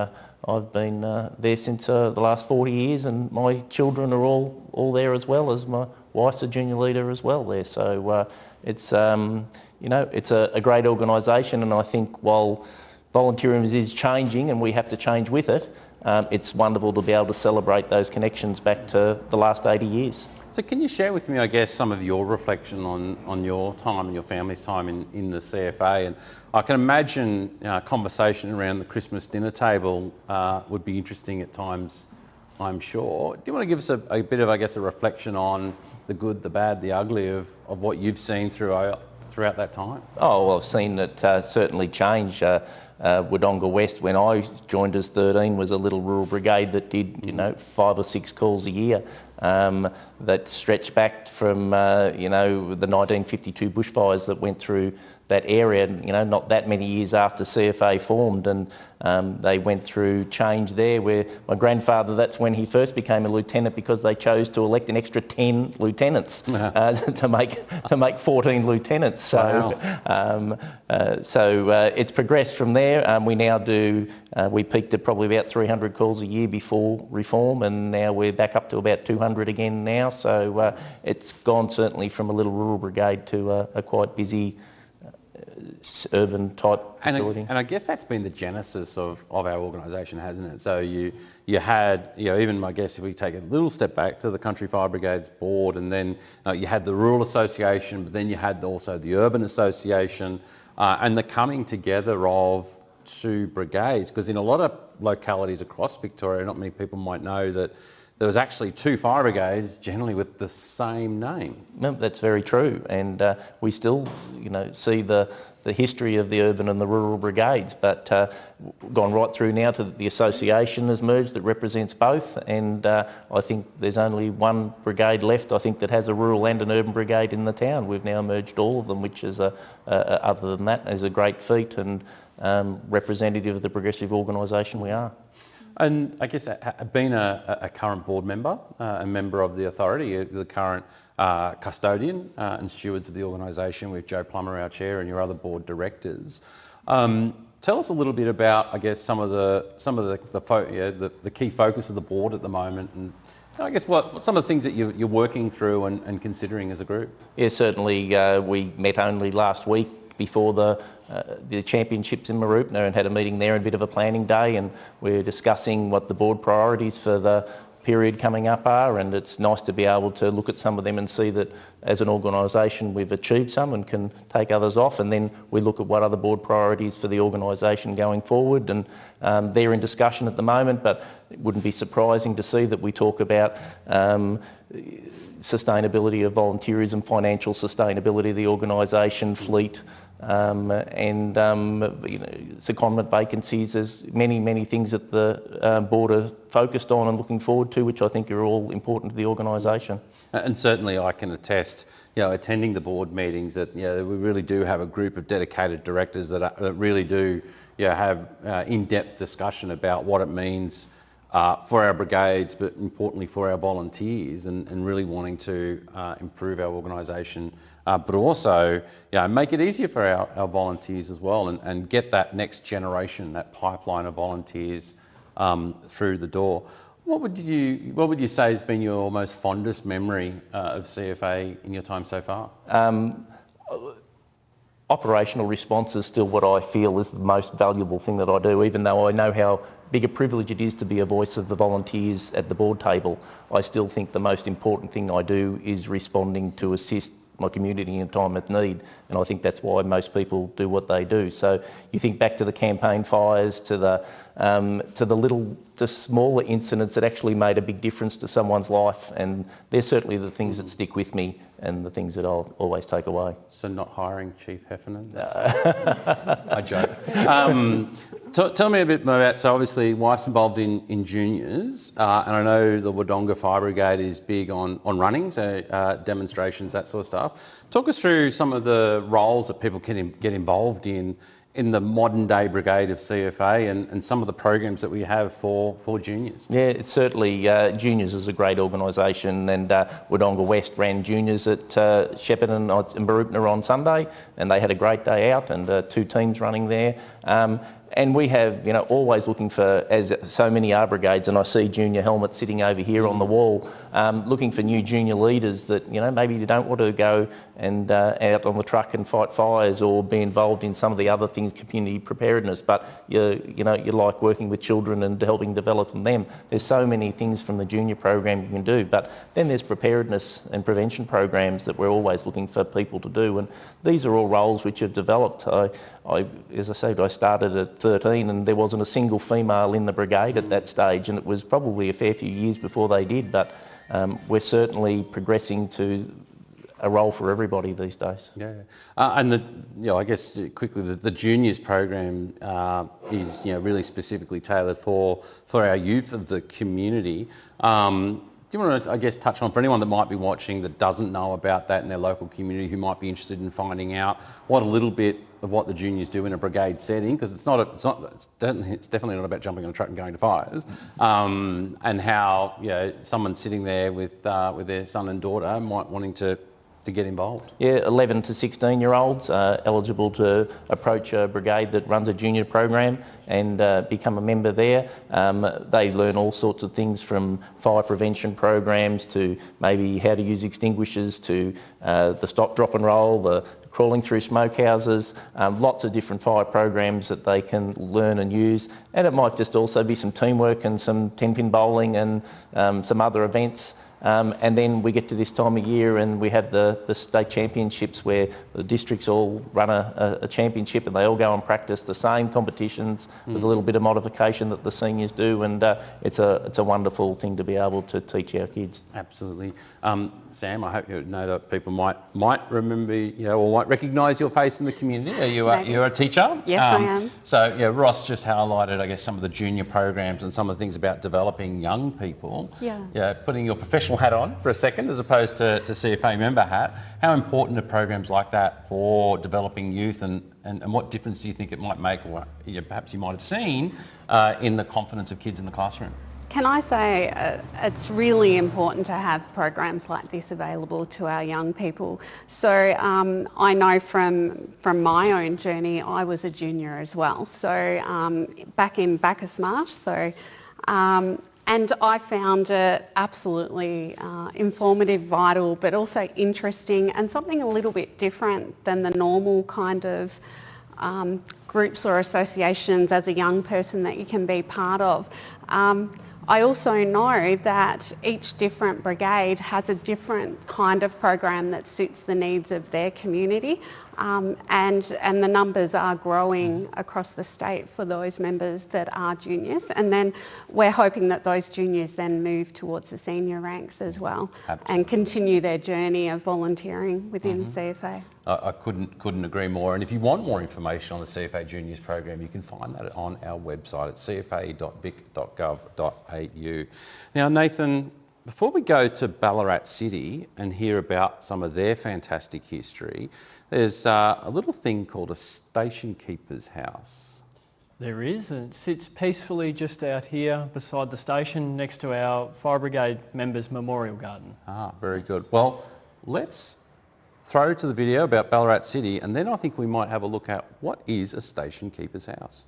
I've been there since the last 40 years, and my children are all there, as well as my wife's a junior leader as well there. So it's it's a great organisation, and I think while volunteerism is changing and we have to change with it, it's wonderful to be able to celebrate those connections back to the last 80 years. So can you share with me, I guess, some of your reflection on your time and your family's time in the CFA? And I can imagine a conversation around the Christmas dinner table would be interesting at times, I'm sure. Do you want to give us a bit of, I guess, a reflection on the good, the bad, the ugly of what you've seen throughout that time? Oh, well, I've seen it certainly change. Wodonga West, when I joined as 13, was a little rural brigade that did, 5 or 6 calls a year. That stretched back from, the 1952 bushfires that went through that area, not that many years after CFA formed, and they went through change there where my grandfather, that's when he first became a lieutenant, because they chose to elect an extra 10 lieutenants to make 14 lieutenants. So, wow. It's progressed from there. We now do, we peaked at probably about 300 calls a year before reform, and now we're back up to about 200 again now. So it's gone certainly from a little rural brigade to a quite busy urban type facility. And I guess that's been the genesis of our organisation, hasn't it? So you had, even I guess if we take a little step back to the Country Fire Brigade's board, and then you had the Rural Association, but then you had also the Urban Association, and the coming together of 2 brigades, because in a lot of localities across Victoria, not many people might know that there was actually 2 fire brigades, generally with the same name. No, that's very true, and we still, see the history of the urban and the rural brigades, but gone right through now to the association has merged that represents both, and I think there's only 1 brigade left, I think, that has a rural and an urban brigade in the town. We've now merged all of them, which is, other than that, is a great feat and representative of the progressive organisation we are. And I guess being a current board member, a member of the authority, the current custodian and stewards of the organisation, with Joe Plummer, our chair, and your other board directors, tell us a little bit about, I guess, some of the key focus of the board at the moment, and I guess what some of the things that you're working through and considering as a group. Yeah, certainly. We met only last week before the championships in Mooroopna, and had a meeting there, and a bit of a planning day, and we're discussing what the board priorities for the period coming up are, and it's nice to be able to look at some of them and see that as an organisation we've achieved some and can take others off, and then we look at what other board priorities for the organisation going forward, and they're in discussion at the moment, but it wouldn't be surprising to see that we talk about sustainability of volunteerism, financial sustainability of the organisation, fleet, and secondment vacancies. There's many things that the board are focused on and looking forward to, which I think are all important to the organisation. And certainly I can attest, attending the board meetings, that we really do have a group of dedicated directors that really do have in-depth discussion about what it means for our brigades, but importantly for our volunteers, and really wanting to improve our organisation, but also make it easier for our volunteers as well, and get that next generation, that pipeline of volunteers through the door. What would you say has been your most fondest memory of CFA in your time so far? Operational response is still what I feel is the most valuable thing that I do, even though I know how big a privilege it is to be a voice of the volunteers at the board table. I still think the most important thing I do is responding to assist my community in a time of need, and I think that's why most people do what they do. So you think back to the campaign fires, to the smaller incidents that actually made a big difference to someone's life, and they're certainly the things that stick with me and the things that I'll always take away. So not hiring Chief Heffernan? I joke. Tell me a bit more about, so obviously wife's involved in juniors, and I know the Wodonga Fire Brigade is big on running, so demonstrations, that sort of stuff. Talk us through some of the roles that people can get involved in in the modern day brigade of CFA and some of the programs that we have for juniors. Yeah, it's certainly, juniors is a great organisation, and Wodonga West ran juniors at Heffernan and Barupna on Sunday, and they had a great day out, and 2 teams running there. And we have, always looking for, as so many are brigades, and I see junior helmets sitting over here on the wall, looking for new junior leaders that, maybe you don't want to go and out on the truck and fight fires or be involved in some of the other things, community preparedness, but you like working with children and helping develop them. There's so many things from the junior program you can do, but then there's preparedness and prevention programs that we're always looking for people to do, and these are all roles which have developed. As I said, I started at 13 and there wasn't a single female in the brigade at that stage, and it was probably a fair few years before they did, but we're certainly progressing to a role for everybody these days. Yeah, and I guess quickly, the juniors program is really specifically tailored for our youth of the community. Do you want to, I guess, touch on, for anyone that might be watching that doesn't know about that in their local community, who might be interested in finding out what a little bit of what the juniors do in a brigade setting, because it's definitely not about jumping on a truck and going to fires, and how someone sitting there with their son and daughter might wanting to get involved. Yeah, 11 to 16-year-olds are eligible to approach a brigade that runs a junior program and become a member there. They learn all sorts of things, from fire prevention programs to maybe how to use extinguishers, to the stop, drop and roll, the crawling through smokehouses, lots of different fire programs that they can learn and use. And it might just also be some teamwork and some 10-pin bowling and some other events. And then we get to this time of year and we have the state championships, where the districts all run a championship and they all go and practice the same competitions with a little bit of modification that the seniors do, and it's a wonderful thing to be able to teach our kids. Absolutely. Sam, I hope you know that people might remember, or might recognise your face in the community. You're a teacher? Yes, I am. So Ross just highlighted, I guess, some of the junior programs and some of the things about developing young people. Yeah. Putting your professional hat on for a second, as opposed to CFA member hat. How important are programs like that for developing youth, and what difference do you think it might make, or perhaps you might have seen, in the confidence of kids in the classroom? Can I say it's really important to have programs like this available to our young people. So I know from my own journey, I was a junior as well. So back in Bacchus Marsh. So and I found it absolutely informative, vital, but also interesting, and something a little bit different than the normal kind of groups or associations as a young person that you can be part of. I also know that each different brigade has a different kind of program that suits the needs of their community, and the numbers are growing across the state for those members that are juniors, and then we're hoping that those juniors then move towards the senior ranks as well. Absolutely. And continue their journey of volunteering within CFA. I couldn't agree more. And if you want more information on the CFA Juniors program, you can find that on our website at cfa.vic.gov.au. Now, Nathan, before we go to Ballarat City and hear about some of their fantastic history, there's a little thing called a station keeper's house. There is, and it sits peacefully just out here beside the station, next to our Fire Brigade members' memorial garden. Ah, very good. Well, let's throw to the video about Ballarat City, and then I think we might have a look at what is a station keeper's house.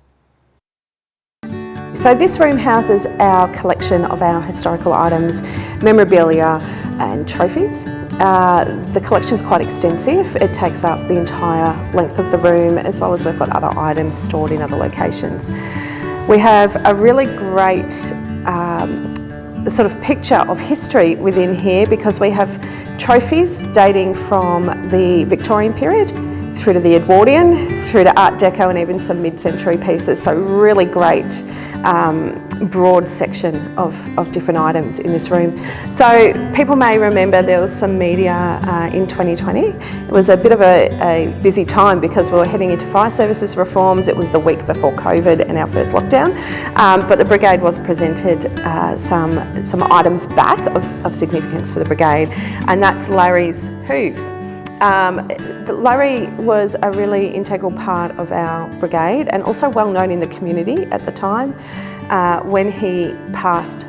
So this room houses our collection of our historical items, memorabilia and trophies. The collection's quite extensive. It takes up the entire length of the room, as well as we've got other items stored in other locations. We have a really great sort of picture of history within here, because we have trophies dating from the Victorian period through to the Edwardian, through to Art Deco, and even some mid-century pieces. So really great broad section of different items in this room. So people may remember there was some media in 2020. It was a bit of a busy time because we were heading into fire services reforms. It was the week before COVID and our first lockdown. But the brigade was presented some items back of significance for the brigade, and that's Larry's hooves. Larry was a really integral part of our brigade and also well known in the community at the time. When he passed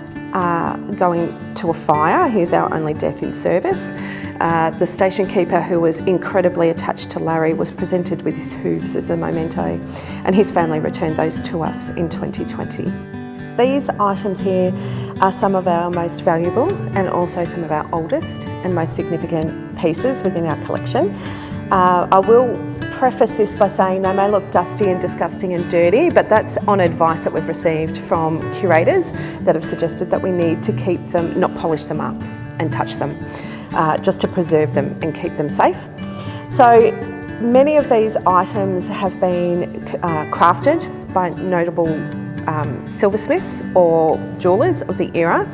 going to a fire, he was our only death in service. The station keeper, who was incredibly attached to Larry, was presented with his hooves as a memento, and his family returned those to us in 2020. These items here are some of our most valuable and also some of our oldest and most significant pieces within our collection. I will preface this by saying they may look dusty and disgusting and dirty, but that's on advice that we've received from curators that have suggested that we need to keep them, not polish them up and touch them, just to preserve them and keep them safe. So many of these items have been crafted by notable silversmiths or jewellers of the era.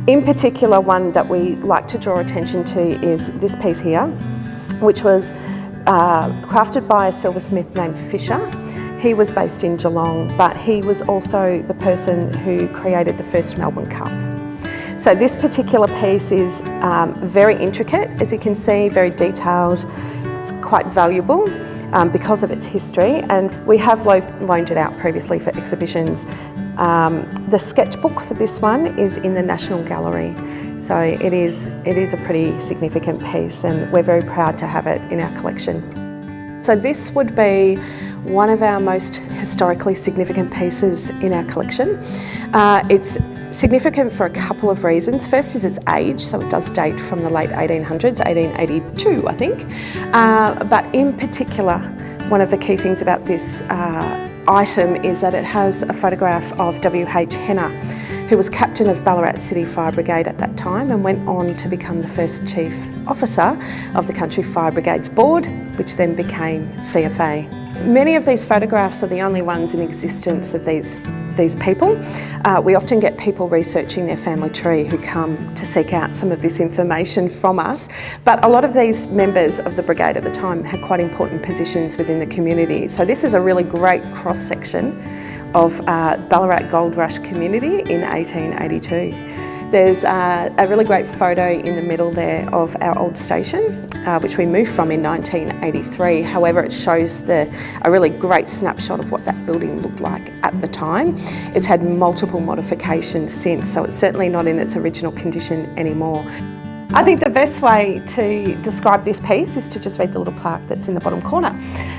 In particular, one that we like to draw attention to is this piece here, which was crafted by a silversmith named Fisher. He was based in Geelong, but he was also the person who created the first Melbourne Cup. So this particular piece is very intricate, as you can see, very detailed. It's quite valuable because of its history, and we have loaned it out previously for exhibitions. The sketchbook for this one is in the National Gallery, so it is a pretty significant piece, and we're very proud to have it in our collection. So this would be one of our most historically significant pieces in our collection. It's significant for a couple of reasons. First is its age, so it does date from the late 1800s, 1882 I think. But in particular, one of the key things about this item is that it has a photograph of W.H. Henner, who was captain of Ballarat City Fire Brigade at that time and went on to become the first chief officer of the Country Fire Brigade's board, which then became CFA. Many of these photographs are the only ones in existence of these people. We often get people researching their family tree who come to seek out some of this information from us, but a lot of these members of the brigade at the time had quite important positions within the community. So this is a really great cross-section of Ballarat Gold Rush community in 1882. There's a really great photo in the middle there of our old station, which we moved from in 1983. However, it shows a really great snapshot of what that building looked like at the time. It's had multiple modifications since, so it's certainly not in its original condition anymore. I think the best way to describe this piece is to just read the little plaque that's in the bottom corner.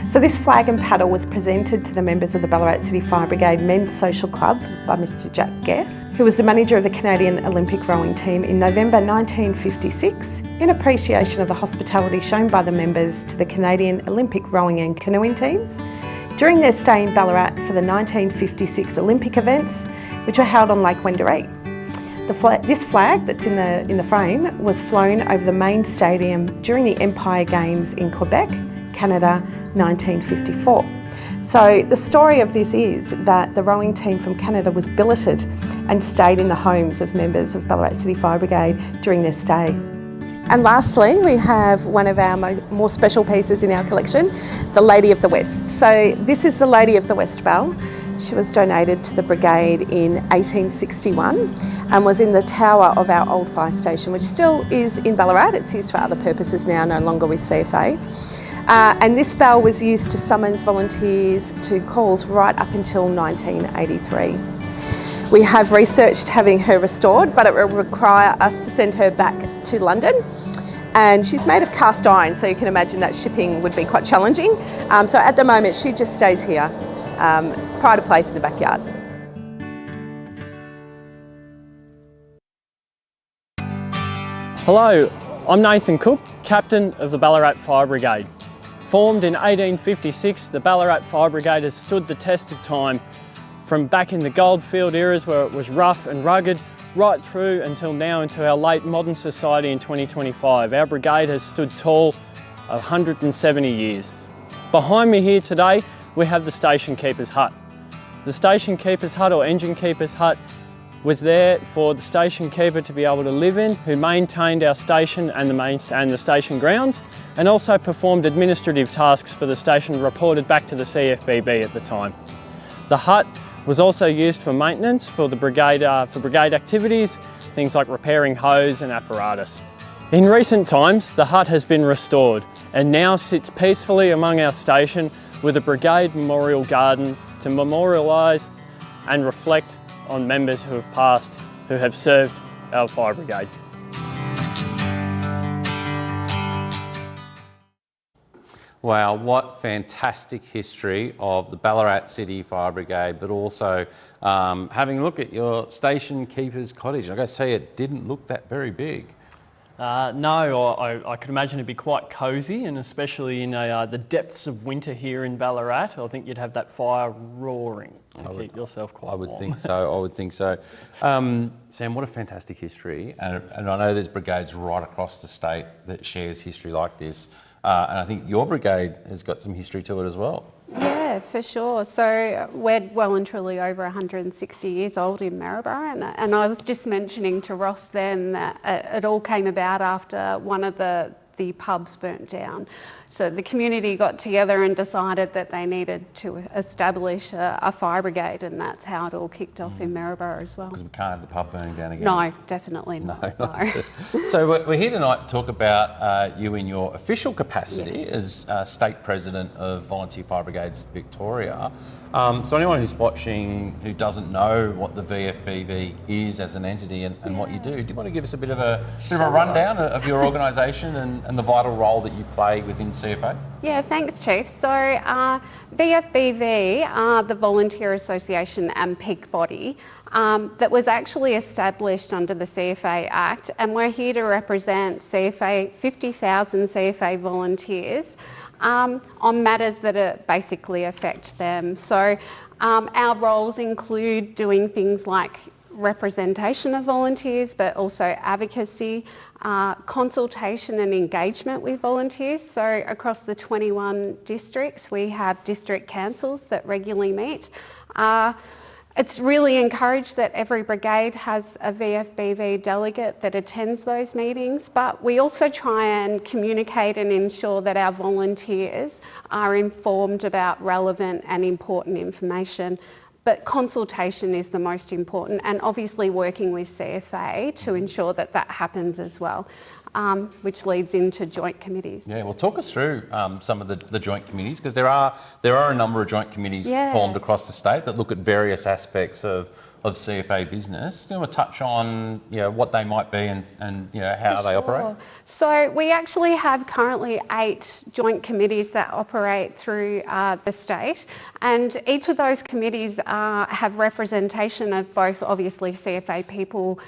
So this flag and paddle was presented to the members of the Ballarat City Fire Brigade Men's Social Club by Mr Jack Guess, who was the manager of the Canadian Olympic rowing team in November 1956, in appreciation of the hospitality shown by the members to the Canadian Olympic rowing and canoeing teams during their stay in Ballarat for the 1956 Olympic events, which were held on Lake Wendouree. This flag that's in the frame was flown over the main stadium during the Empire Games in Quebec, Canada, 1954. So the story of this is that the rowing team from Canada was billeted and stayed in the homes of members of Ballarat City Fire Brigade during their stay. And lastly, we have one of our more special pieces in our collection, the Lady of the West. So this is the Lady of the West Bell. She was donated to the brigade in 1861 and was in the tower of our old fire station, which still is in Ballarat. It's used for other purposes now, no longer with CFA. And this bell was used to summons volunteers to calls right up until 1983. We have researched having her restored, but it will require us to send her back to London. And she's made of cast iron, so you can imagine that shipping would be quite challenging. So at the moment, she just stays here. Pride of place in the backyard. Hello, I'm Nathan Cook, Captain of the Ballarat Fire Brigade. Formed in 1856, the Ballarat Fire Brigade has stood the test of time from back in the goldfield eras where it was rough and rugged, right through until now into our late modern society in 2025. Our brigade has stood tall 170 years. Behind me here today, we have the station keeper's hut. The station keeper's hut or engine keeper's hut was there for the station keeper to be able to live in, who maintained our station and the station grounds, and also performed administrative tasks for the station reported back to the CFBB at the time. The hut was also used for maintenance for the brigade, for brigade activities, things like repairing hose and apparatus. In recent times, the hut has been restored and now sits peacefully among our station with a Brigade Memorial Garden to memorialise and reflect on members who have passed, who have served our Fire Brigade. Wow, what fantastic history of the Ballarat City Fire Brigade, but also having a look at your station keeper's cottage. I've got to say, it didn't look that very big. No, I could imagine it'd be quite cosy, and especially in the depths of winter here in Ballarat, I think you'd have that fire roaring to keep yourself quite warm. I would think so, I would think so. Sam, what a fantastic history. And I know there's brigades right across the state that shares history like this. And I think your brigade has got some history to it as well. Yeah, for sure. So we're well and truly over 160 years old in Maryborough, and I was just mentioning to Ross then that it all came about after one of the pubs burnt down. So the community got together and decided that they needed to establish a fire brigade, and that's how it all kicked off in Maryborough as well. Because we can't have the pub burning down again. No, definitely not. No. So we're here tonight to talk about you in your official capacity as State President of Volunteer Fire Brigades Victoria. So anyone who's watching who doesn't know what the VFBV is as an entity and what you do you want to give us a bit of a rundown of your organisation and the vital role that you play within CFA? Yeah, thanks, Chief. So VFBV, the Volunteer Association and peak body, that was actually established under the CFA Act, and we're here to represent 50,000 CFA volunteers on matters that basically affect them. So our roles include doing things like representation of volunteers, but also advocacy, consultation and engagement with volunteers. So across the 21 districts, we have district councils that regularly meet. It's really encouraged that every brigade has a VFBV delegate that attends those meetings, but we also try and communicate and ensure that our volunteers are informed about relevant and important information. But consultation is the most important, and obviously working with CFA to ensure that that happens as well, which leads into joint committees. Yeah, well, talk us through some of the joint committees, because there are a number of joint committees formed across the state that look at various aspects of CFA business. You want to touch on what they might be and how they operate? So we actually have currently 8 joint committees that operate through the state, and each of those committees have representation of both obviously CFA people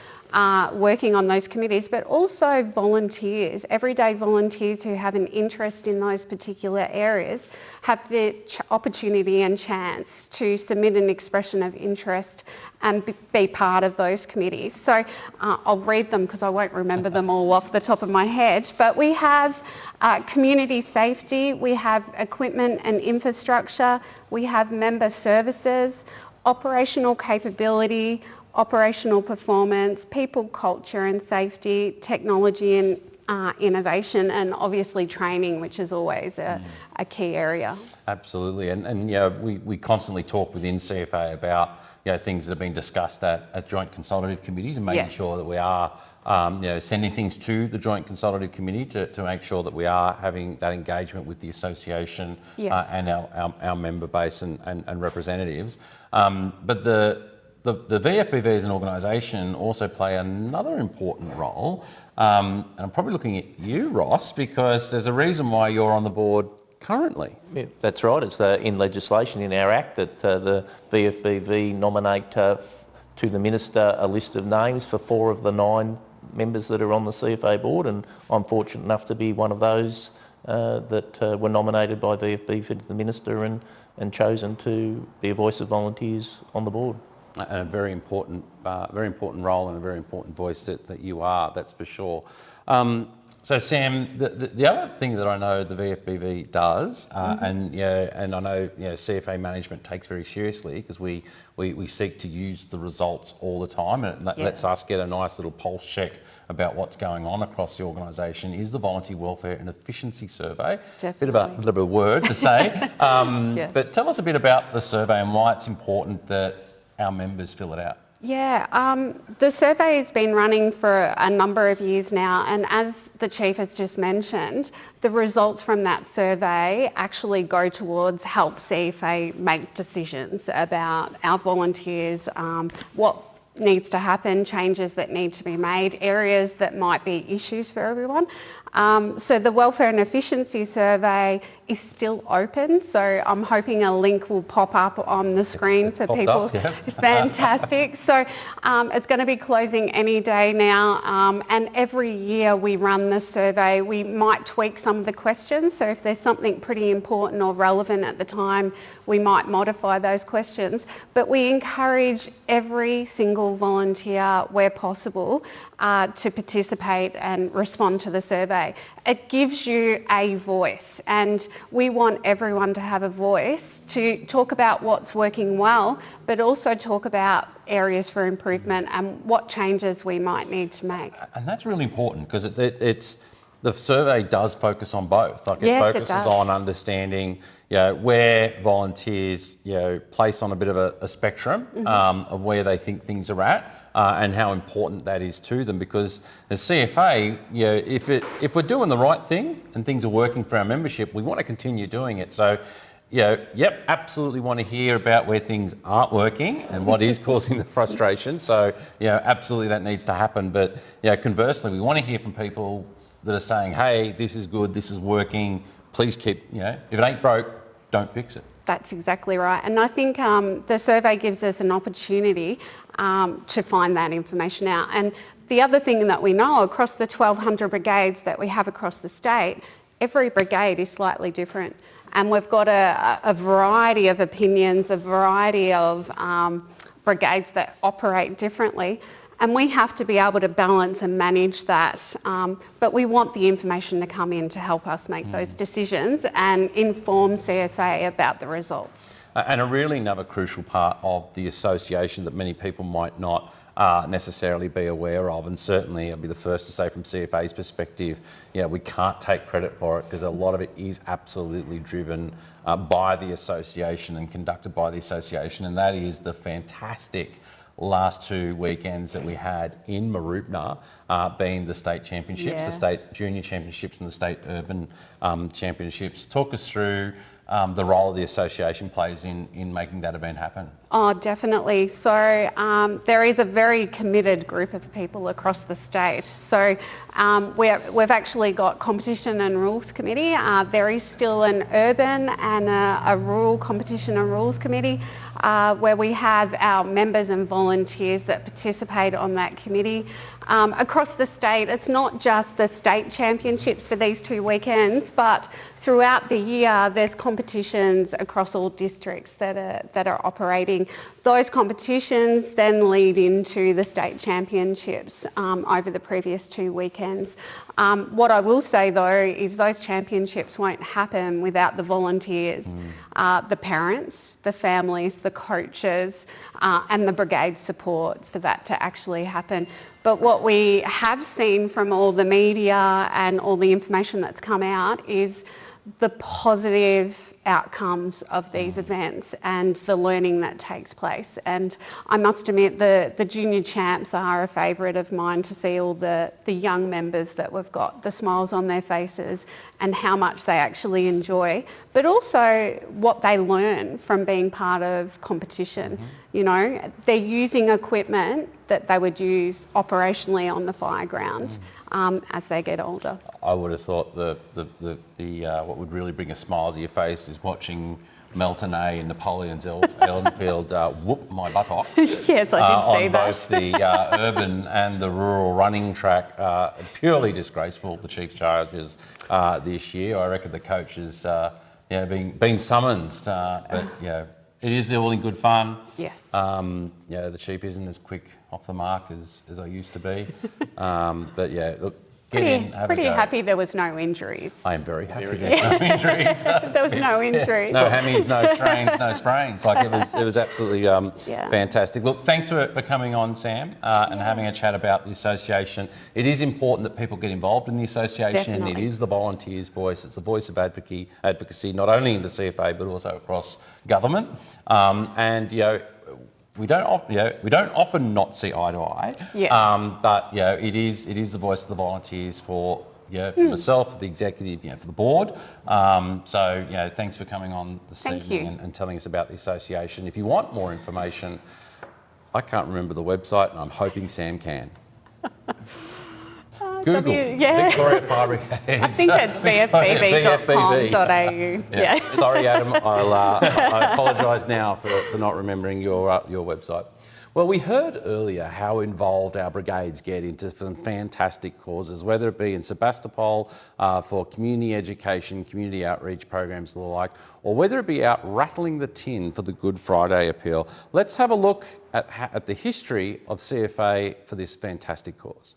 working on those committees, but also volunteers, everyday volunteers who have an interest in those particular areas have the opportunity and chance to submit an expression of interest and be part of those committees. So I'll read them because I won't remember them all off the top of my head, but we have community safety, we have equipment and infrastructure, we have member services, operational capability, operational performance, people, culture and safety, technology and innovation, and obviously training, which is always a key area. Absolutely, and we constantly talk within CFA about things that have been discussed at joint consultative committees and making sure that we are sending things to the joint consultative committee to make sure that we are having that engagement with the association and our member base and representatives. But the VFBV as an organisation also play another important role, and I'm probably looking at you, Ross, because there's a reason why you're on the board currently. Yeah, that's right. It's in legislation in our Act that the VFBV nominate to the Minister a list of names for 4 of the 9 members that are on the CFA Board, and I'm fortunate enough to be one of those that were nominated by VFBV to the Minister and chosen to be a voice of volunteers on the board. And a very important role and a very important voice that you are, that's for sure. So Sam, the other thing that I know the VFBV does, and I know CFA management takes very seriously, because we seek to use the results all the time, and it lets us get a nice little pulse check about what's going on across the organisation, is the Volunteer Welfare and Efficiency Survey. Definitely. Bit of a word to say, but tell us a bit about the survey and why it's important that our members fill it out. Yeah, the survey has been running for a number of years now, and as the Chief has just mentioned, the results from that survey actually go towards help CFA make decisions about our volunteers, what needs to happen, changes that need to be made, areas that might be issues for everyone. So the Welfare and Efficiency Survey is still open, so I'm hoping a link will pop up on the screen for people. Up, yeah. Fantastic. So it's going to be closing any day now, and every year we run the survey. We might tweak some of the questions, so if there's something pretty important or relevant at the time, we might modify those questions. But we encourage every single volunteer where possible to participate and respond to the survey. It gives you a voice, and we want everyone to have a voice to talk about what's working well, but also talk about areas for improvement and what changes we might need to make. And that's really important because it's the survey does focus on both. Like Yes, it it focuses does. on understanding, where volunteers, place on a bit of a spectrum of where they think things are at, and how important that is to them. Because as CFA, if we're doing the right thing and things are working for our membership, we want to continue doing it. So, absolutely want to hear about where things aren't working and what is causing the frustration. So, absolutely that needs to happen. But, conversely, we want to hear from people that are saying, hey, this is good, this is working, please keep, if it ain't broke, don't fix it. That's exactly right. And I think the survey gives us an opportunity to find that information out. And the other thing that we know, across the 1,200 brigades that we have across the state, every brigade is slightly different. And we've got a variety of opinions, a variety of brigades that operate differently. And we have to be able to balance and manage that. But we want the information to come in to help us make those decisions and inform CFA about the results. And really another crucial part of the association that many people might not necessarily be aware of, and certainly I'll be the first to say from CFA's perspective, we can't take credit for it because a lot of it is absolutely driven by the association and conducted by the association, and that is the fantastic last 2 weekends that we had in Mooroopna, being the state championships, the state junior championships and the state urban championships. Talk us through the role the association plays in making that event happen. Oh, definitely. So there is a very committed group of people across the state. So we've actually got competition and rules committee. There is still an urban and a rural competition and rules committee where we have our members and volunteers that participate on that committee. Across the state, it's not just the state championships for these 2 weekends, but throughout the year there's competitions across all districts that are operating. Those competitions then lead into the state championships over the previous 2 weekends. What I will say though is those championships won't happen without the volunteers, the parents, the families, the coaches, and the brigade support for that to actually happen. But what we have seen from all the media and all the information that's come out is the positive outcomes of these events and the learning that takes place. And I must admit the junior champs are a favourite of mine to see all the young members that we've got, the smiles on their faces and how much they actually enjoy, but also what they learn from being part of competition. They're using equipment that they would use operationally on the fire ground as they get older. I would have thought the what would really bring a smile to your face is watching Melton A and Napoleon's Ellenfield whoop my buttocks. Yes, I did see on that. both the urban and the rural running track. Purely disgraceful, the Chiefs' charges this year. I reckon the coaches being summoned, but it is all in good fun. Yes. The Chief isn't as quick off the mark as I used to be. But look, get in, have pretty a go. Happy there was no injuries. I am very happy there's no injuries. There was no injuries. No hammies, no strains, no sprains. Like it was absolutely fantastic. Look, thanks for coming on, Sam, and having a chat about the association. It is important that people get involved in the association. Definitely. It is the volunteers' voice. It's the voice of advocacy, not only in the CFA but also across government. we don't often not see eye to eye. Yes. But it is the voice of the volunteers for myself, for the executive, for the board. So thanks for coming on this evening and telling us about the association. If you want more information, I can't remember the website, and I'm hoping Sam can. Google Victoria Fire Brigade. I think it's vfbv.com.au. Yeah. Sorry, Adam. I apologise now for not remembering your website. Well, we heard earlier how involved our brigades get into some fantastic causes, whether it be in Sebastopol for community education, community outreach programs and the like, or whether it be out rattling the tin for the Good Friday appeal. Let's have a look at the history of CFA for this fantastic cause.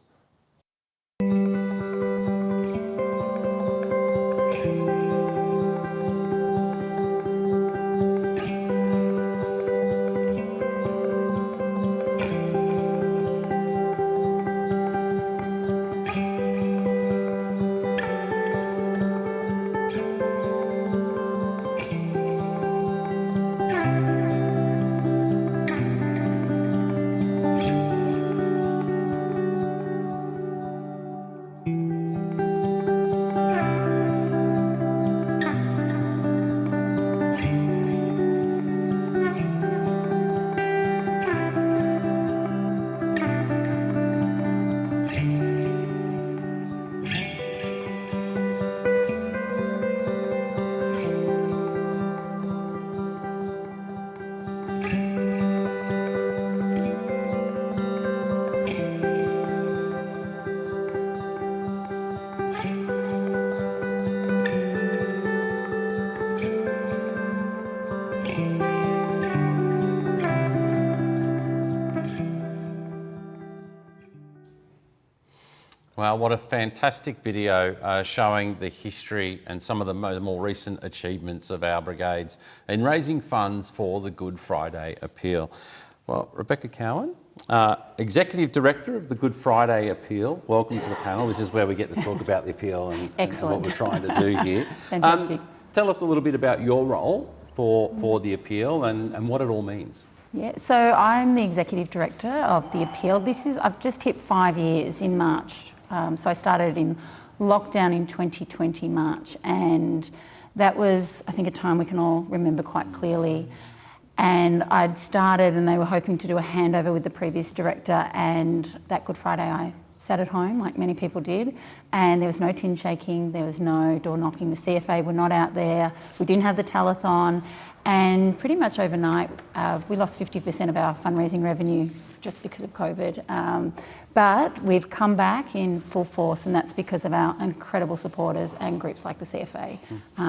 Wow, what a fantastic video showing the history and some of the more recent achievements of our brigades in raising funds for the Good Friday appeal. Well, Rebecca Cowan, Executive Director of the Good Friday Appeal, welcome to the panel. This is where we get to talk about the appeal and what we're trying to do here. Fantastic. Tell us a little bit about your role for the appeal and what it all means. Yeah, so I'm the Executive Director of the appeal. I've just hit 5 years in March. So I started in lockdown in 2020 March, and that was, I think, a time we can all remember quite clearly. And I'd started and they were hoping to do a handover with the previous director, and that Good Friday I sat at home like many people did, and there was no tin shaking, there was no door knocking, the CFA were not out there, we didn't have the telethon, and pretty much overnight we lost 50% of our fundraising revenue just because of COVID. But we've come back in full force, and that's because of our incredible supporters and groups like the CFA.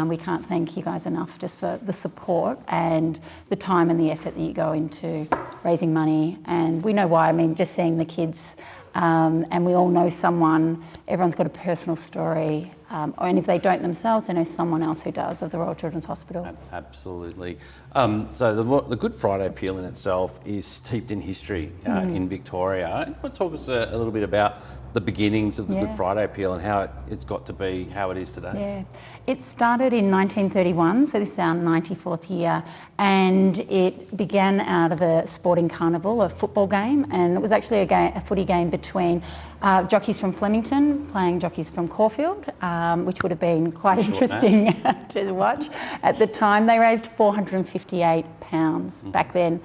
We can't thank you guys enough just for the support and the time and the effort that you go into raising money. And we know why. I mean, just seeing the kids, and we all know someone, everyone's got a personal story, and if they don't themselves, they know someone else who does, of the Royal Children's Hospital. Absolutely. So the Good Friday appeal in itself is steeped in history in Victoria. You want to talk us a little bit about the beginnings of the Good Friday appeal and how it's got to be how it is today? Yeah. It started in 1931, so this is our 94th year, and it began out of a sporting carnival, a football game, and it was actually a footy game between jockeys from Flemington playing jockeys from Caulfield, which would have been quite interesting to watch. At the time, they raised £458 back then.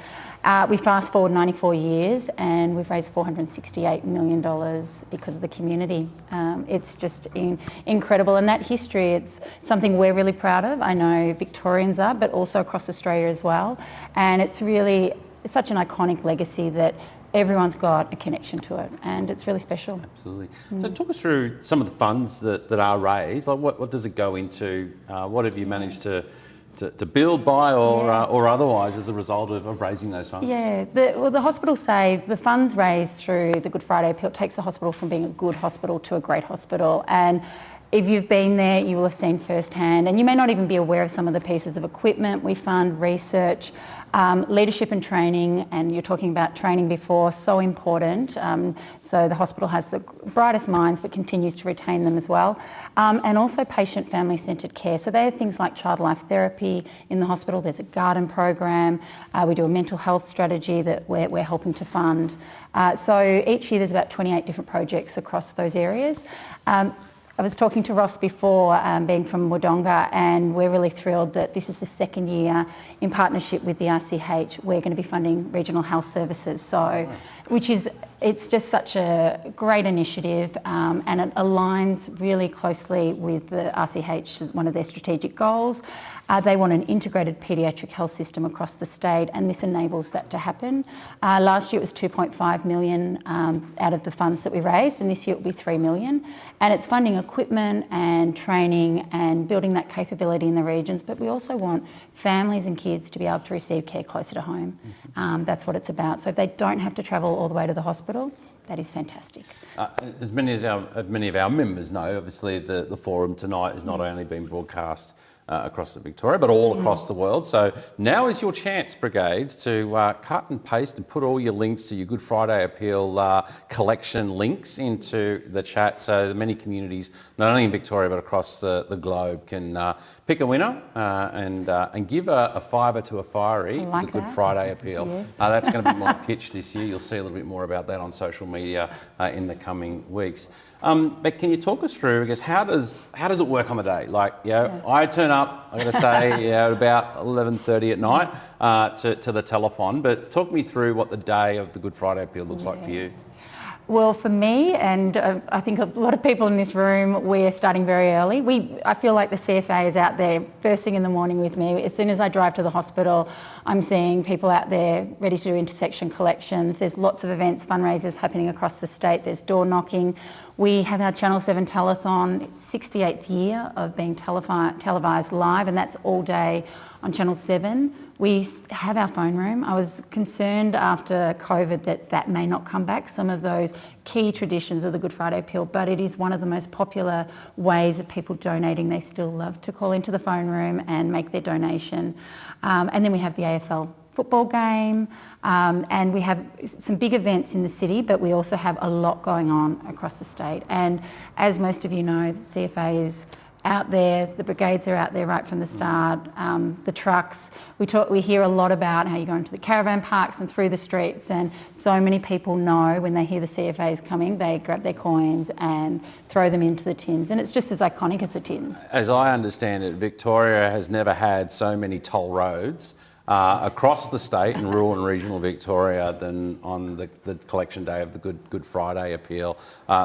We fast forward 94 years and we've raised $468 million because of the community. It's just incredible, and that history, it's something we're really proud of. I know Victorians are, but also across Australia as well. And it's such an iconic legacy that everyone's got a connection to it, and it's really special. Absolutely. So talk us through some of the funds that are raised. Like what does it go into? What have you managed to build by or otherwise as a result of raising those funds? Yeah, the hospital say the funds raised through the Good Friday appeal takes the hospital from being a good hospital to a great hospital, and if you've been there, you will have seen firsthand, and you may not even be aware of some of the pieces of equipment we fund, research, leadership and training, and you're talking about training before, so important. So the hospital has the brightest minds but continues to retain them as well. And also patient family-centred care. So they are things like child life therapy in the hospital. There's a garden program. We do a mental health strategy that we're helping to fund. So each year there's about 28 different projects across those areas. I was talking to Ross before, being from Wodonga, and we're really thrilled that this is the second year in partnership with the RCH. We're going to be funding regional health services, so it's just such a great initiative, and it aligns really closely with the RCH as one of their strategic goals. They want an integrated paediatric health system across the state, and this enables that to happen. Last year it was 2.5 million out of the funds that we raised, and this year it will be 3 million. And it's funding equipment and training and building that capability in the regions, but we also want families and kids to be able to receive care closer to home. That's what it's about. So if they don't have to travel all the way to the hospital, that is fantastic. As many of our members know, obviously the forum tonight has not only been broadcast across Victoria, but all across the world. So now is your chance, Brigades, to cut and paste and put all your links to your Good Friday Appeal collection links into the chat, so that many communities, not only in Victoria but across the globe, can pick a winner and give a fiver to a fiery for the Good Friday Appeal. Yes. That's going to be my pitch this year. You'll see a little bit more about that on social media in the coming weeks. But can you talk us through, I guess, how does it work on the day? Like, I turn up, I'm going to say, at about 11:30 at night to the telethon, but talk me through what the day of the Good Friday Appeal looks like for you. Well, for me, and I think a lot of people in this room, we're starting very early. I feel like the CFA is out there first thing in the morning with me. As soon as I drive to the hospital, I'm seeing people out there ready to do intersection collections. There's lots of events, fundraisers happening across the state. There's door knocking. We have our Channel 7 telethon, 68th year of being televised live, and that's all day on Channel 7. We have our phone room. I was concerned after COVID that may not come back, some of those key traditions of the Good Friday Appeal, but it is one of the most popular ways of people donating. They still love to call into the phone room and make their donation. And then we have the AFL football game, and we have some big events in the city, but we also have a lot going on across the state. And as most of you know, the CFA is out there, the brigades are out there right from the start, the trucks. We hear a lot about how you go into the caravan parks and through the streets, and so many people know when they hear the CFA's coming, they grab their coins and throw them into the tins, and it's just as iconic as the tins. As I understand it, Victoria has never had so many toll roads across the state in rural and regional Victoria than on the collection day of the Good Friday Appeal,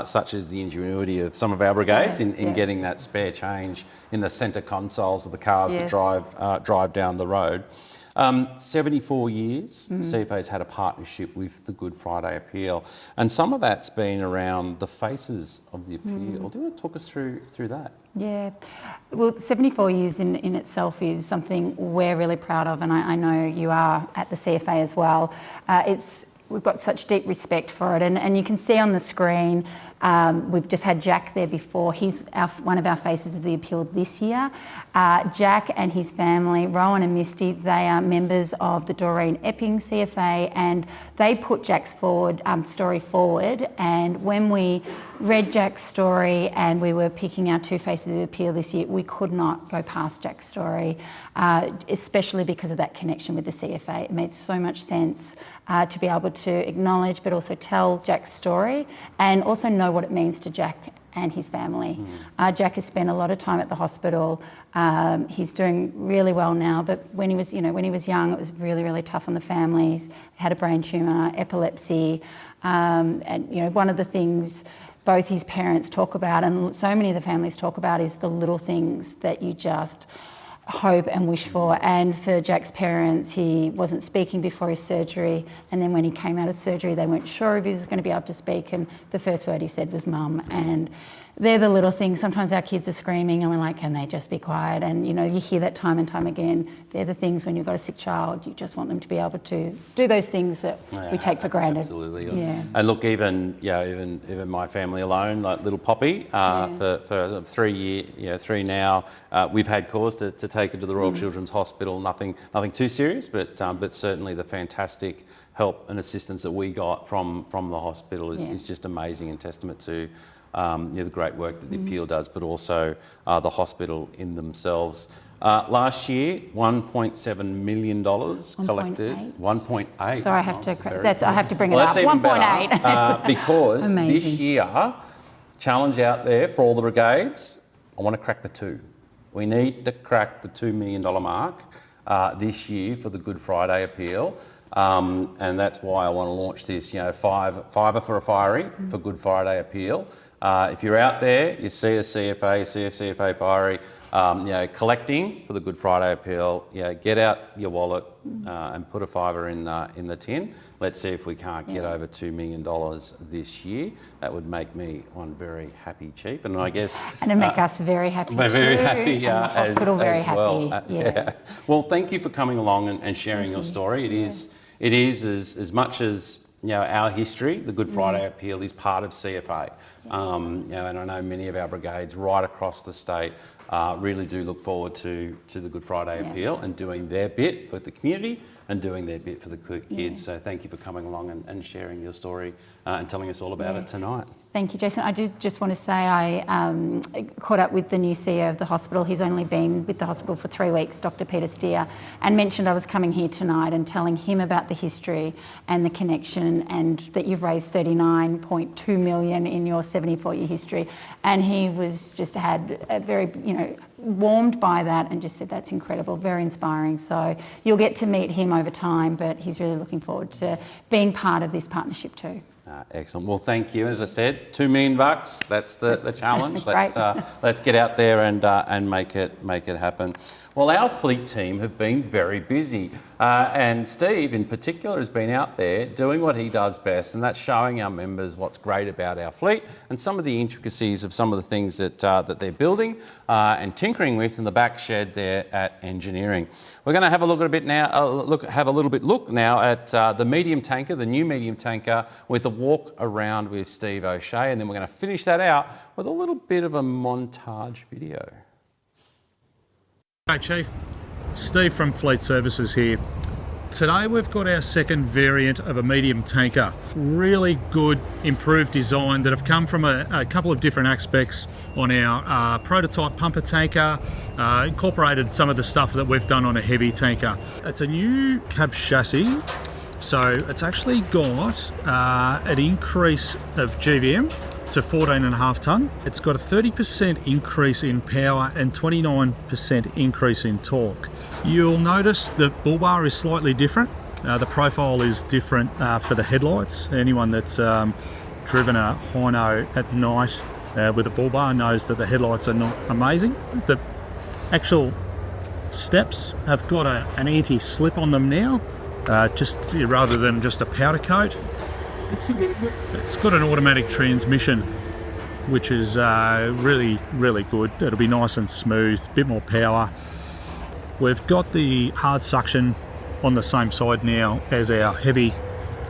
such as the ingenuity of some of our brigades in getting that spare change in the centre consoles of the cars that drive down the road. 74 years, CFA's had a partnership with the Good Friday Appeal, and some of that's been around the faces of the appeal. Do you want to talk us through that? Yeah, well, 74 years in itself is something we're really proud of, and I know you are at the CFA as well. We've got such deep respect for it, and you can see on the screen, we've just had Jack there before. He's one of our faces of the appeal this year. Jack and his family, Rohan and Misty, they are members of the Doreen Epping CFA, and they put Jack's story forward. And when we read Jack's story and we were picking our two faces of the appeal this year, we could not go past Jack's story, especially because of that connection with the CFA. It made so much sense to be able to acknowledge but also tell Jack's story and also know what it means to Jack and his family. Jack has spent a lot of time at the hospital. He's doing really well now, but when he was young, it was really, really tough on the family. He had a brain tumour, epilepsy, and one of the things both his parents talk about and so many of the families talk about is the little things that you just hope and wish for. And for Jack's parents, he wasn't speaking before his surgery, and then when he came out of surgery they weren't sure if he was going to be able to speak, and the first word he said was mum. And they're the little things. Sometimes our kids are screaming and we're like, can they just be quiet? And you know, you hear that time and time again. They're the things when you've got a sick child, you just want them to be able to do those things that we take for granted. Absolutely. Yeah. And look, even my family alone, like little Poppy, for 3 now, we've had cause to take her to the Royal Children's Hospital. Nothing too serious, but certainly the fantastic help and assistance that we got from the hospital is just amazing, and testament to the great work that the appeal does, but also the hospital in themselves. Last year, $1.7 million collected. 1.8. So I have to bring it well, up. That's even 1.8. better, because amazing. This year, challenge out there for all the brigades, I want to crack the 2. We need to crack the $2 million mark this year for the Good Friday appeal. And that's why I want to launch this, fiver for a fiery for Good Friday appeal. If you're out there, you see a CFA, see a CFA fiery, collecting for the Good Friday appeal, get out your wallet and put a fiver in the tin. Let's see if we can't get over $2 million this year. That would make me one very happy chief, and I guess... And it'd make us very happy We're very too, happy, and the hospital very happy. Well. Well, thank you for coming along and sharing your story. It is as much as our history. The Good Friday appeal is part of CFA, and I know many of our brigades right across the state really do look forward to the Good Friday appeal and doing their bit for the community and doing their bit for the kids. So thank you for coming along and sharing your story and telling us all about it tonight. Thank you, Jason. I did just want to say I caught up with the new CEO of the hospital. He's only been with the hospital for 3 weeks, Dr. Peter Steer, and mentioned I was coming here tonight and telling him about the history and the connection, and that you've raised $39.2 million in your 74-year history. And he was just had a very, warmed by that, and just said that's incredible, very inspiring. So you'll get to meet him over time, but he's really looking forward to being part of this partnership too. Excellent. Well, thank you. As I said, $2 million. That's the challenge. Let's get out there and make it happen. Well, our fleet team have been very busy, and Steve in particular has been out there doing what he does best, and that's showing our members what's great about our fleet and some of the intricacies of some of the things that they're building and tinkering with in the back shed there at engineering. We're going to have a look at look now at the medium tanker, the new medium tanker, with a walk around with Steve O'Shea, and then we're going to finish that out with a little bit of a montage video. Hey Chief, Steve from Fleet Services here. Today we've got our second variant of a medium tanker. Really good improved design that have come from a couple of different aspects on our prototype pumper tanker, incorporated some of the stuff that we've done on a heavy tanker. It's a new cab chassis, so it's actually got an increase of GVM to 14.5 tonne. It's got a 30% increase in power and 29% increase in torque. You'll notice the bull bar is slightly different. The profile is different for the headlights. Anyone that's driven a Hino at night with a bull bar knows that the headlights are not amazing. The actual steps have got an anti-slip on them now, just rather than just a powder coat. It's got an automatic transmission, which is really good. It'll be nice and smooth, a bit more power. We've got the hard suction on the same side now as our heavy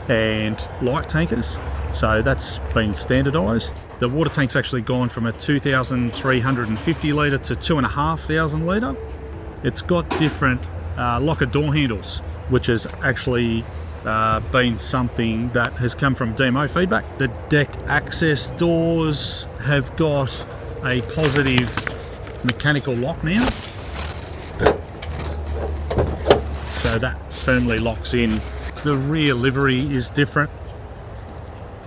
and light tankers, so that's been standardised. The water tank's actually gone from a 2,350 litre to 2,500 litre. It's got different locker door handles, which is actually been something that has come from demo feedback. The deck access doors have got a positive mechanical lock now, so that firmly locks in. The rear livery is different.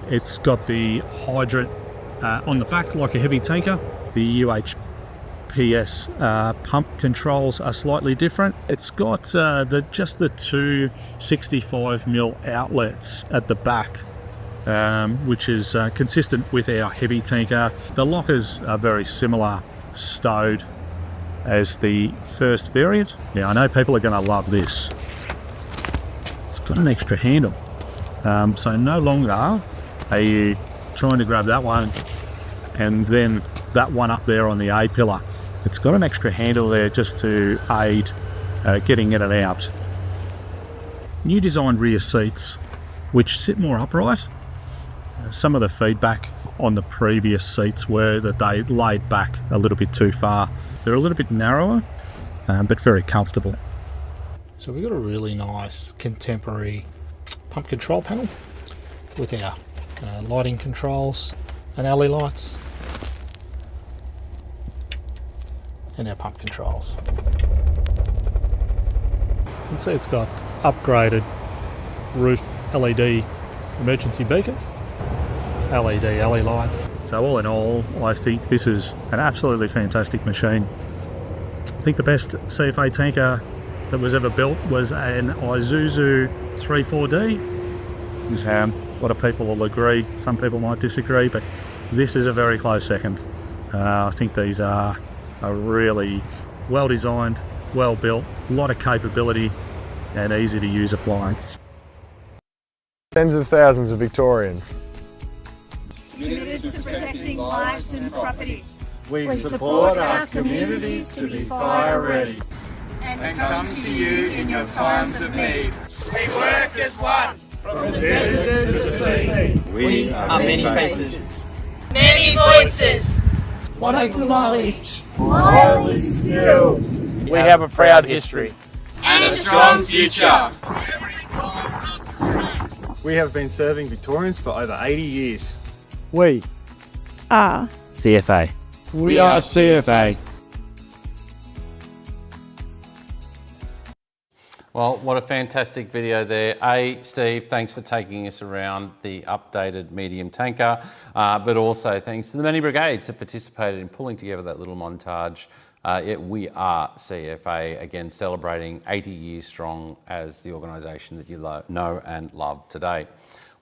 It's got the hydrant on the back like a heavy tanker. The UHPS pump controls are slightly different. It's got just the two 65mm outlets at the back, which is consistent with our heavy tanker. The lockers are very similar, stowed, as the first variant. Now I know people are going to love this. It's got an extra handle, so no longer are you trying to grab that one and then that one up there on the A pillar. It's got an extra handle there just to aid getting in and out. New designed rear seats which sit more upright. Some of the feedback on the previous seats were that they laid back a little bit too far. They're a little bit narrower, but very comfortable. So we've got a really nice contemporary pump control panel with our lighting controls and alley lights and our pump controls. You can see it's got upgraded roof LED emergency beacons, LED alley lights. So all in all, I think this is an absolutely fantastic machine. I think the best CFA tanker that was ever built was an Isuzu 34D. A lot of people will agree, some people might disagree, but this is a very close second. I think these are really well designed, well built, a lot of capability and easy to use appliance. Tens of thousands of Victorians. Committed to protecting lives and property. We support our communities to be fire ready. And come to you in your times of need. We work as one. From the desert to the sea. We are many faces. Many voices. One open knowledge. Highly skilled. We have a proud history. And a strong future. We have been serving Victorians for over 80 years. We are CFA. We are CFA. Well, what a fantastic video there. Steve, thanks for taking us around the updated medium tanker, but also thanks to the many brigades that participated in pulling together that little montage. We are CFA, again, celebrating 80 years strong as the organisation that you know and love today.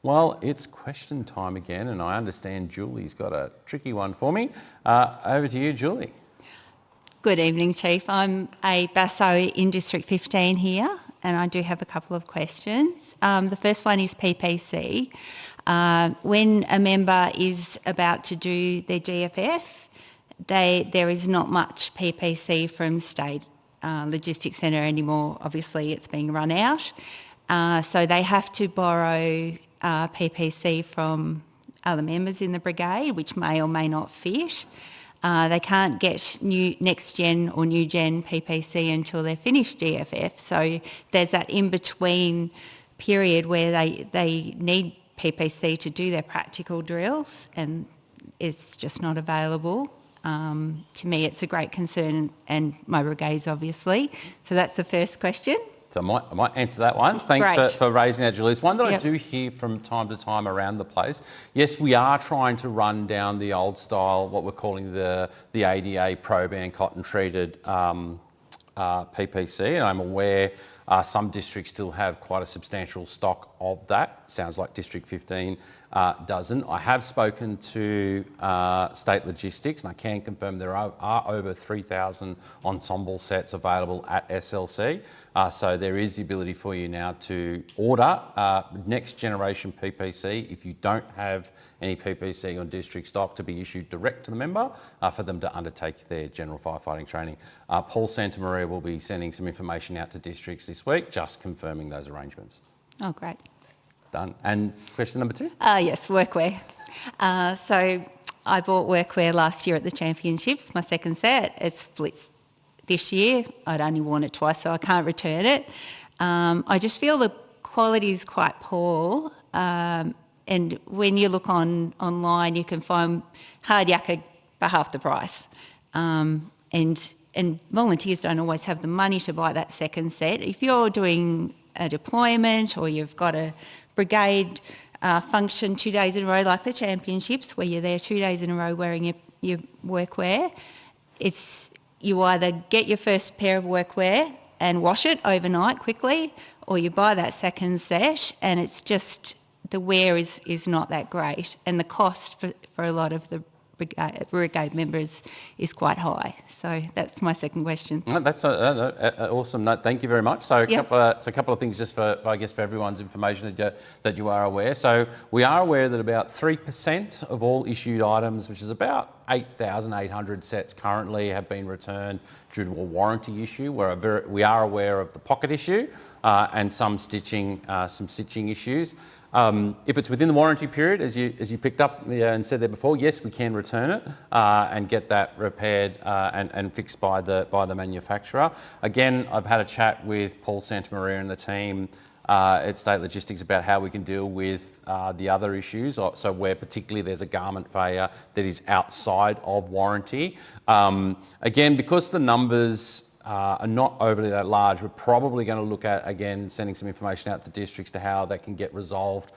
Well, it's question time again, and I understand Julie's got a tricky one for me. Over to you, Julie. Good evening, Chief. I'm a Basso in District 15 here, and I do have a couple of questions. The first one is PPC. When a member is about to do their GFF, there is not much PPC from State Logistics Centre anymore. Obviously, it's being run out. So they have to borrow PPC from other members in the brigade, which may or may not fit. They can't get next gen or new gen PPC until they're finished GFF. So there's that in-between period where they need PPC to do their practical drills, and it's just not available. To me, it's a great concern, and my brigades, obviously. So that's the first question. So I might answer that one. Thanks for raising that, Julie. It's one that I do hear from time to time around the place. Yes, we are trying to run down the old style, what we're calling the ADA Proban cotton treated PPC, and I'm aware some districts still have quite a substantial stock of that. Sounds like District 15 doesn't. I have spoken to State Logistics, and I can confirm there are over 3,000 ensemble sets available at SLC. So there is the ability for you now to order next generation PPC if you don't have any PPC on district stock, to be issued direct to the member for them to undertake their general firefighting training. Paul Santamaria will be sending some information out to districts this week, just confirming those arrangements. Oh, great. Done. And question number 2? Yes, workwear. So I bought workwear last year at the Championships, my second set. It's blitzed this year. I'd only worn it twice, so I can't return it. I just feel the quality is quite poor. And when you look online, you can find hard yakka for half the price. And volunteers don't always have the money to buy that second set. If you're doing a deployment or you've got a brigade function 2 days in a row, like the Championships, where you're there 2 days in a row wearing your workwear, you either get your first pair of workwear and wash it overnight quickly, or you buy that second set, and it's just, the wear is not that great, and the cost for a lot of the brigade members is quite high. So that's my second question. That's an awesome note. Thank you very much. So Yep. a couple of things just for, I guess, for everyone's information that you are aware. So we are aware that about 3% of all issued items, which is about 8,800 sets currently, have been returned due to a warranty issue. We are aware of the pocket issue and some stitching issues. If it's within the warranty period, as you picked up and said there before, yes, we can return it and get that repaired and fixed by the manufacturer. Again, I've had a chat with Paul Santamaria and the team at State Logistics about how we can deal with the other issues. So where particularly there's a garment failure that is outside of warranty. Again, because the numbers are not overly that large, we're probably going to look at, again, sending some information out to districts to how that can get resolved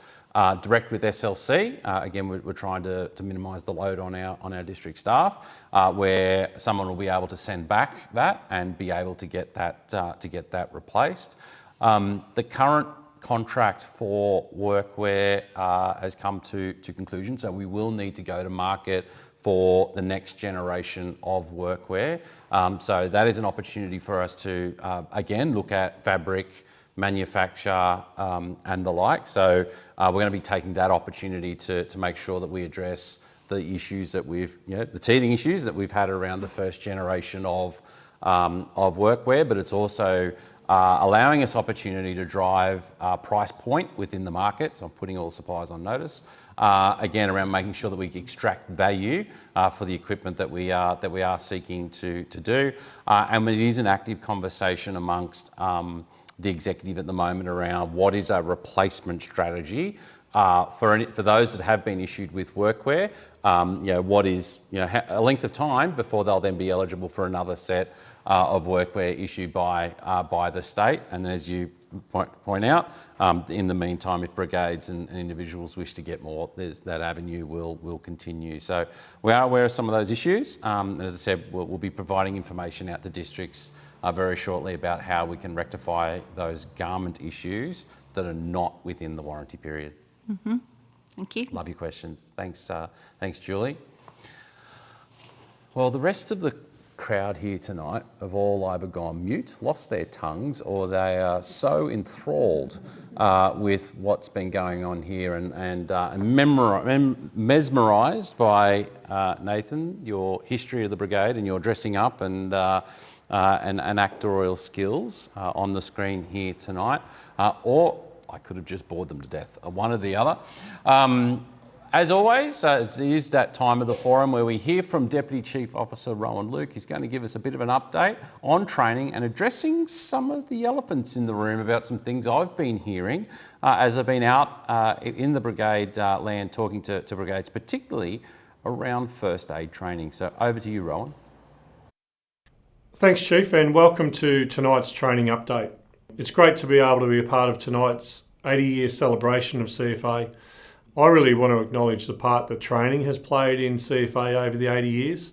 direct with SLC. Again, we're trying to minimise the load on our district staff, where someone will be able to send back that and be able to get that replaced. The current contract for workwear has come to conclusion, so we will need to go to market for the next generation of workwear. So that is an opportunity for us to, again, look at fabric, manufacture and the like. So we're going to be taking that opportunity to make sure that we address the issues that the teething issues that we've had around the first generation of workwear, but it's also allowing us opportunity to drive price point within the market. So I'm putting all the suppliers on notice. Again, around making sure that we extract value for the equipment that we are seeking to do. And it is an active conversation amongst the executive at the moment around what is a replacement strategy for those that have been issued with workwear. What is a length of time before they'll then be eligible for another set of workwear issued by the state. And as you point out, in the meantime, if brigades and individuals wish to get more, that avenue will continue. So we are aware of some of those issues. And as I said, we'll be providing information out to districts very shortly about how we can rectify those garment issues that are not within the warranty period. Mm-hmm. Thank you. Love your questions. Thanks, Julie. Well, the rest of the crowd here tonight have all either gone mute, lost their tongues, or they are so enthralled with what's been going on here and mesmerised by Nathan, your history of the brigade and your dressing up and actorial skills on the screen here tonight, or I could have just bored them to death, one or the other. As always, it is that time of the forum where we hear from Deputy Chief Officer Rohan Luke. He's going to give us a bit of an update on training and addressing some of the elephants in the room about some things I've been hearing as I've been out in the brigade land talking to brigades, particularly around first aid training. So over to you, Rohan. Thanks, Chief, and welcome to tonight's training update. It's great to be able to be a part of tonight's 80-year celebration of CFA. I really want to acknowledge the part that training has played in CFA over the 80 years,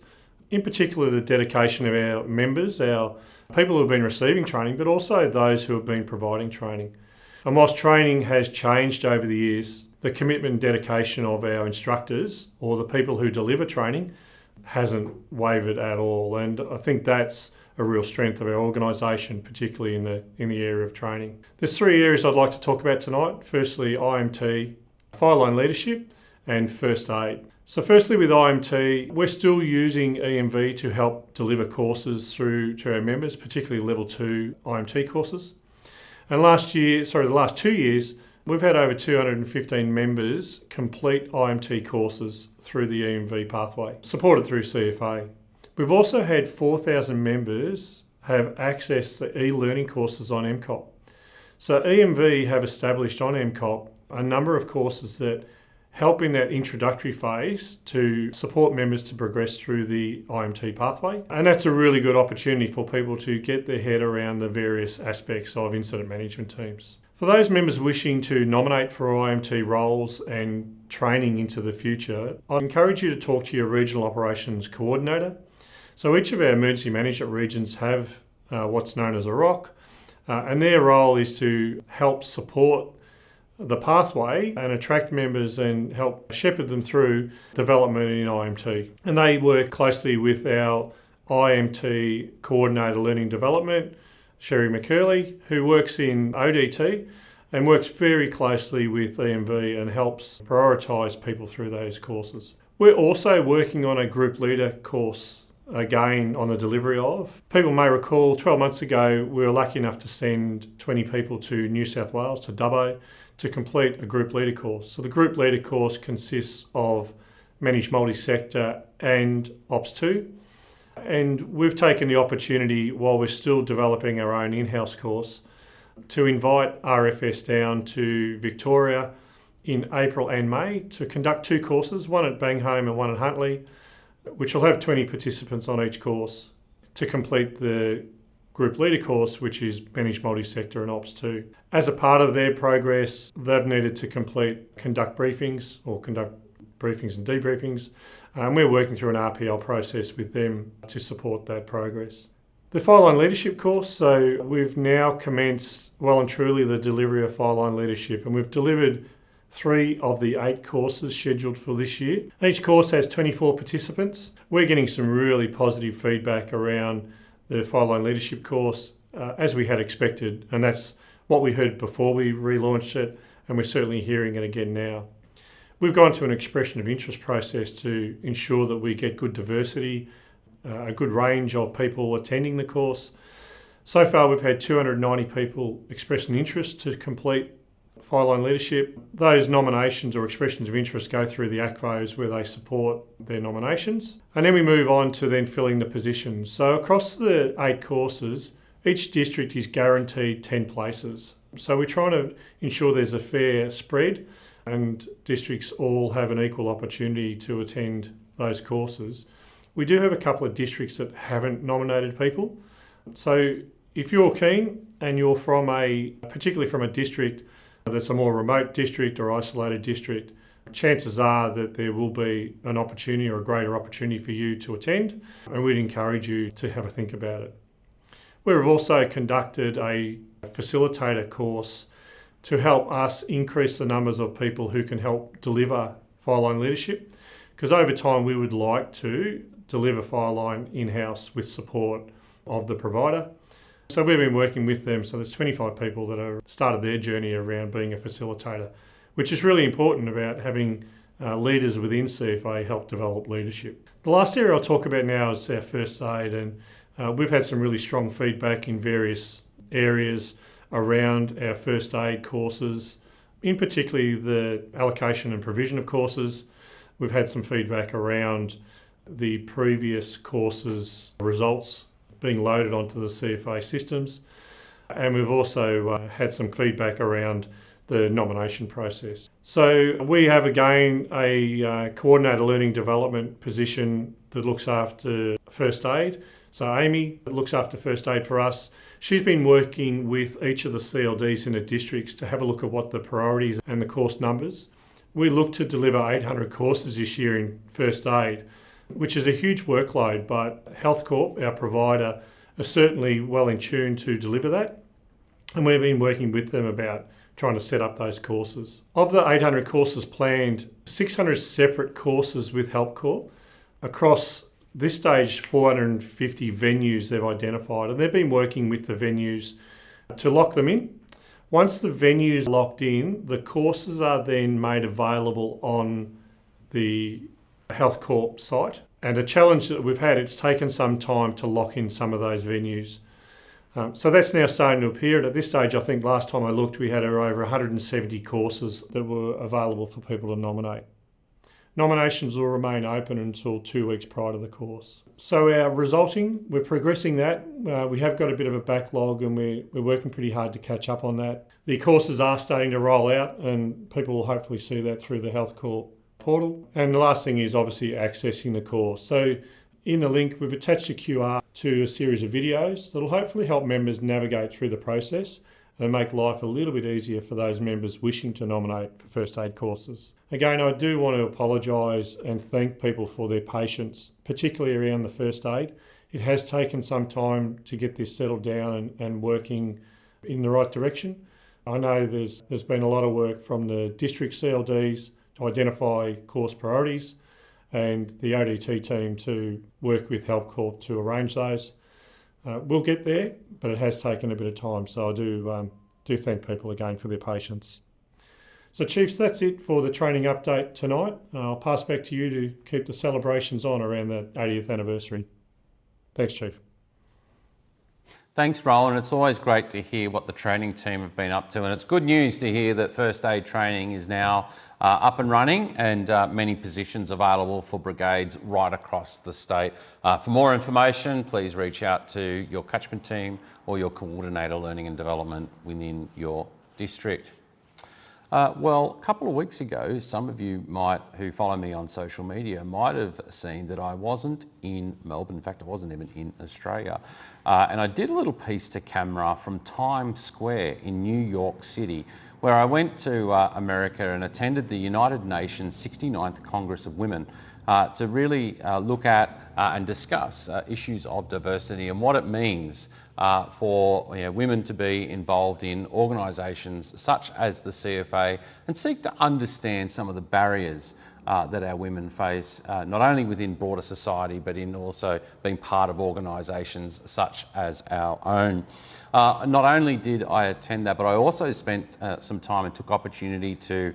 in particular the dedication of our members, our people who have been receiving training, but also those who have been providing training. And whilst training has changed over the years, the commitment and dedication of our instructors or the people who deliver training hasn't wavered at all. And I think that's a real strength of our organisation, particularly in the area of training. There's three areas I'd like to talk about tonight. Firstly, IMT, fire line leadership and first aid. So firstly with IMT, we're still using EMV to help deliver courses through to our members, particularly level 2 IMT courses. And the last 2 years, we've had over 215 members complete IMT courses through the EMV pathway, supported through CFA. We've also had 4,000 members have accessed the e-learning courses on MCOP. So EMV have established on MCOP a number of courses that help in that introductory phase to support members to progress through the IMT pathway. And that's a really good opportunity for people to get their head around the various aspects of incident management teams. For those members wishing to nominate for IMT roles and training into the future, I'd encourage you to talk to your Regional Operations Coordinator. So each of our emergency management regions have what's known as a ROC, and their role is to help support the pathway and attract members and help shepherd them through development in IMT. And they work closely with our IMT Coordinator Learning Development, Sherry McCurley, who works in ODT and works very closely with EMV and helps prioritise people through those courses. We're also working on a group leader course, again on the delivery of. People may recall 12 months ago we were lucky enough to send 20 people to New South Wales, to Dubbo, to complete a group leader course. So the group leader course consists of Managed Multi-Sector and Ops 2. And we've taken the opportunity, while we're still developing our own in-house course, to invite RFS down to Victoria in April and May to conduct 2 courses, one at Bangholm and one at Huntley, which will have 20 participants on each course to complete the group leader course, which is Managed Multi-Sector and Ops 2. As a part of their progress, they've needed to conduct briefings and debriefings. We're working through an RPL process with them to support that progress. The Fireline Leadership course, so we've now commenced well and truly the delivery of Fireline Leadership, and we've delivered 3 of the 8 courses scheduled for this year. Each course has 24 participants. We're getting some really positive feedback around the Fireline Leadership course, as we had expected, and that's what we heard before we relaunched it, and we're certainly hearing it again now. We've gone to an expression of interest process to ensure that we get good diversity, a good range of people attending the course. So far we've had 290 people express an interest to complete Fireline Leadership. Those nominations or expressions of interest go through the ACVOs where they support their nominations. And then we move on to then filling the positions. So across the 8 courses, each district is guaranteed 10 places. So we're trying to ensure there's a fair spread and districts all have an equal opportunity to attend those courses. We do have a couple of districts that haven't nominated people. So if you're keen and you're particularly from a district that's a more remote district or isolated district, chances are that there will be an opportunity or a greater opportunity for you to attend, and we'd encourage you to have a think about it. We've also conducted a facilitator course to help us increase the numbers of people who can help deliver Fireline Leadership, because over time we would like to deliver Fireline in-house with support of the provider. So we've been working with them, so there's 25 people that have started their journey around being a facilitator, which is really important about having leaders within CFA help develop leadership. The last area I'll talk about now is our first aid, and we've had some really strong feedback in various areas around our first aid courses, in particularly the allocation and provision of courses. We've had some feedback around the previous courses results being loaded onto the CFA systems, and we've also had some feedback around the nomination process. So we have again a coordinator learning development position that looks after first aid. So Amy looks after first aid for us. She's been working with each of the CLDs in the districts to have a look at what the priorities and the course numbers. We look to deliver 800 courses this year in first aid, which is a huge workload, but Health Corp, our provider, are certainly well in tune to deliver that. And we've been working with them about trying to set up those courses. Of the 800 courses planned, 600 separate courses with Health Corp across this stage, 450 venues they've identified, and they've been working with the venues to lock them in. Once the venues are locked in, the courses are then made available on the Health Corp site. And a challenge that we've had, it's taken some time to lock in some of those venues. So that's now starting to appear. And at this stage, I think last time I looked, we had over 170 courses that were available for people to nominate. Nominations will remain open until 2 weeks prior to the course. So our resulting, we're progressing that. We have got a bit of a backlog and we're working pretty hard to catch up on that. The courses are starting to roll out and people will hopefully see that through the Health Corp portal. And the last thing is obviously accessing the course. So in the link, we've attached a QR to a series of videos that'll hopefully help members navigate through the process and make life a little bit easier for those members wishing to nominate for first aid courses. Again, I do want to apologise and thank people for their patience, particularly around the first aid. It has taken some time to get this settled down and working in the right direction. I know there's been a lot of work from the district CLDs to identify course priorities and the ADT team to work with Help Corp to arrange those. We'll get there, but it has taken a bit of time, so I do thank people again for their patience. So Chiefs, that's it for the training update tonight. I'll pass back to you to keep the celebrations on around the 80th anniversary. Thanks, Chief. Thanks, Rohan. It's always great to hear what the training team have been up to, and it's good news to hear that first aid training is now up and running and many positions available for brigades right across the state. For more information, please reach out to your catchment team or your coordinator learning and development within your district. Well, a couple of weeks ago, some of you who follow me on social media might have seen that I wasn't in Melbourne. In fact, I wasn't even in Australia. And I did a little piece to camera from Times Square in New York City, where I went to America and attended the United Nations 69th Congress of Women to really look at and discuss issues of diversity and what it means for women to be involved in organisations such as the CFA and seek to understand some of the barriers that our women face, not only within broader society, but in also being part of organisations such as our own. Not only did I attend that, but I also spent some time and took opportunity to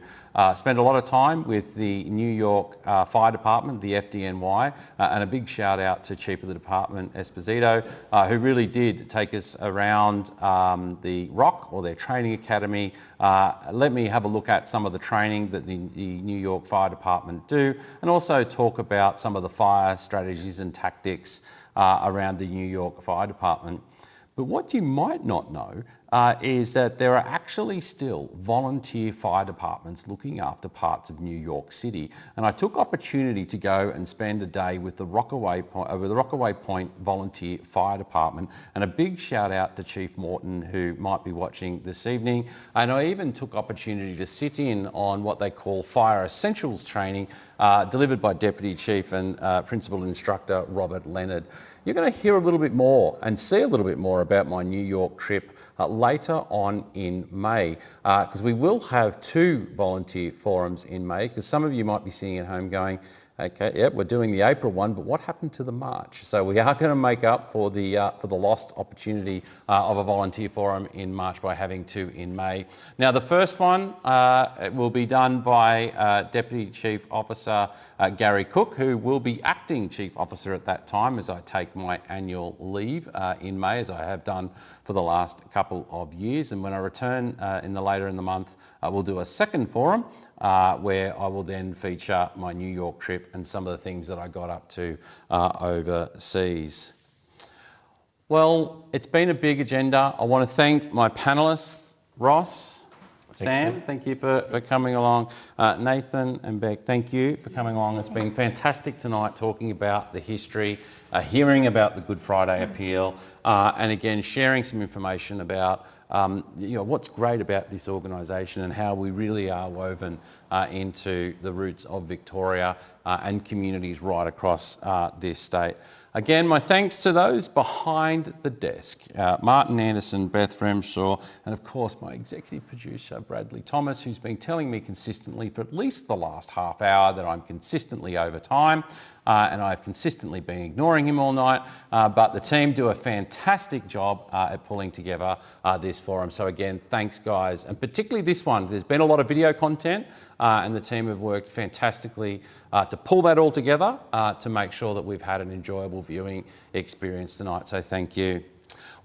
spend a lot of time with the New York Fire Department, the FDNY, and a big shout out to Chief of the Department, Esposito, who really did take us around the ROC, or their training academy. Let me have a look at some of the training that the New York Fire Department do, and also talk about some of the fire strategies and tactics around the New York Fire Department. But what you might not know is that there are actually still volunteer fire departments looking after parts of New York City. And I took opportunity to go and spend a day with the Rockaway Point Volunteer Fire Department, and a big shout out to Chief Morton, who might be watching this evening. And I even took opportunity to sit in on what they call Fire Essentials training, delivered by Deputy Chief and Principal Instructor Robert Leonard. You're going to hear a little bit more and see a little bit more about my New York trip later on in May, because we will have 2 volunteer forums in May, because some of you might be sitting at home going, okay, yep, we're doing the April one, but what happened to the March? So we are going to make up for the lost opportunity of a volunteer forum in March by having 2 in May. Now, the first one will be done by Deputy Chief Officer Gary Cook, who will be acting Chief Officer at that time as I take my annual leave in May, as I have done for the last couple of years. And when I return later in the month, we'll do a second forum where I will then feature my New York trip and some of the things that I got up to overseas. Well, it's been a big agenda. I want to thank my panellists, Ross, Sam, thank you for coming along. Nathan and Beck, thank you for coming along. It's been fantastic tonight talking about the history, hearing about the Good Friday appeal, and again, sharing some information about what's great about this organisation and how we really are woven into the roots of Victoria and communities right across this state. Again, my thanks to those behind the desk, Martin Anderson, Beth Fremshaw, and of course my executive producer, Bradley Thomas, who's been telling me consistently for at least the last half hour that I'm consistently over time, and I've consistently been ignoring him all night, but the team do a fantastic job at pulling together this forum. So again, thanks guys, and particularly this one. There's been a lot of video content, and the team have worked fantastically to pull that all together to make sure that we've had an enjoyable viewing experience tonight, so thank you.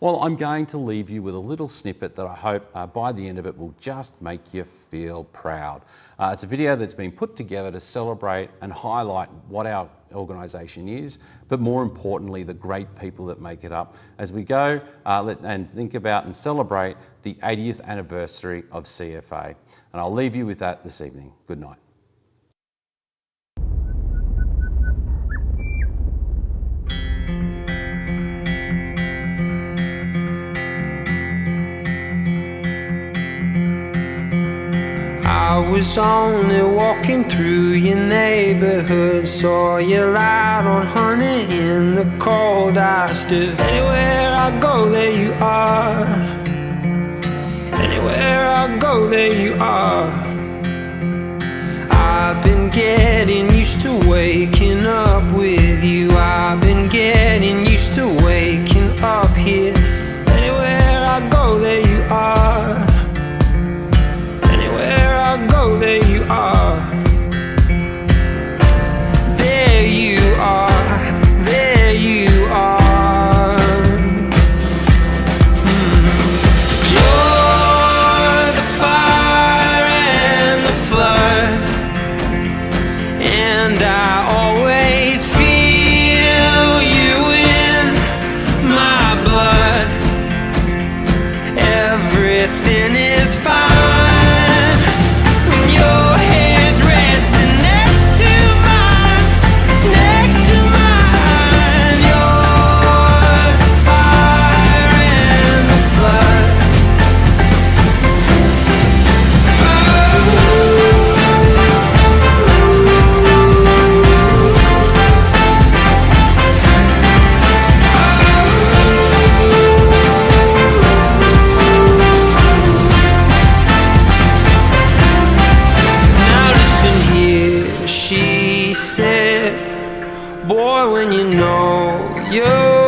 Well, I'm going to leave you with a little snippet that I hope by the end of it will just make you feel proud. It's a video that's been put together to celebrate and highlight what our organisation is, but more importantly, the great people that make it up as we go and think about and celebrate the 80th anniversary of CFA. And I'll leave you with that this evening. Good night. I was only walking through your neighborhood, saw you out on honey in the cold. I stood anywhere I go, there you are. Anywhere I go, there you are. I've been getting used to waking up with you. I've been getting used to waking up here. Anywhere I go, there you are. Anywhere I go, there you are. There you are. There you are. You're the fire and the flood, and I always feel you in my blood. Everything is fine when your head's resting next to mine, next to mine. You're the fire and the flood. Now listen here, she said, boy, when you know you're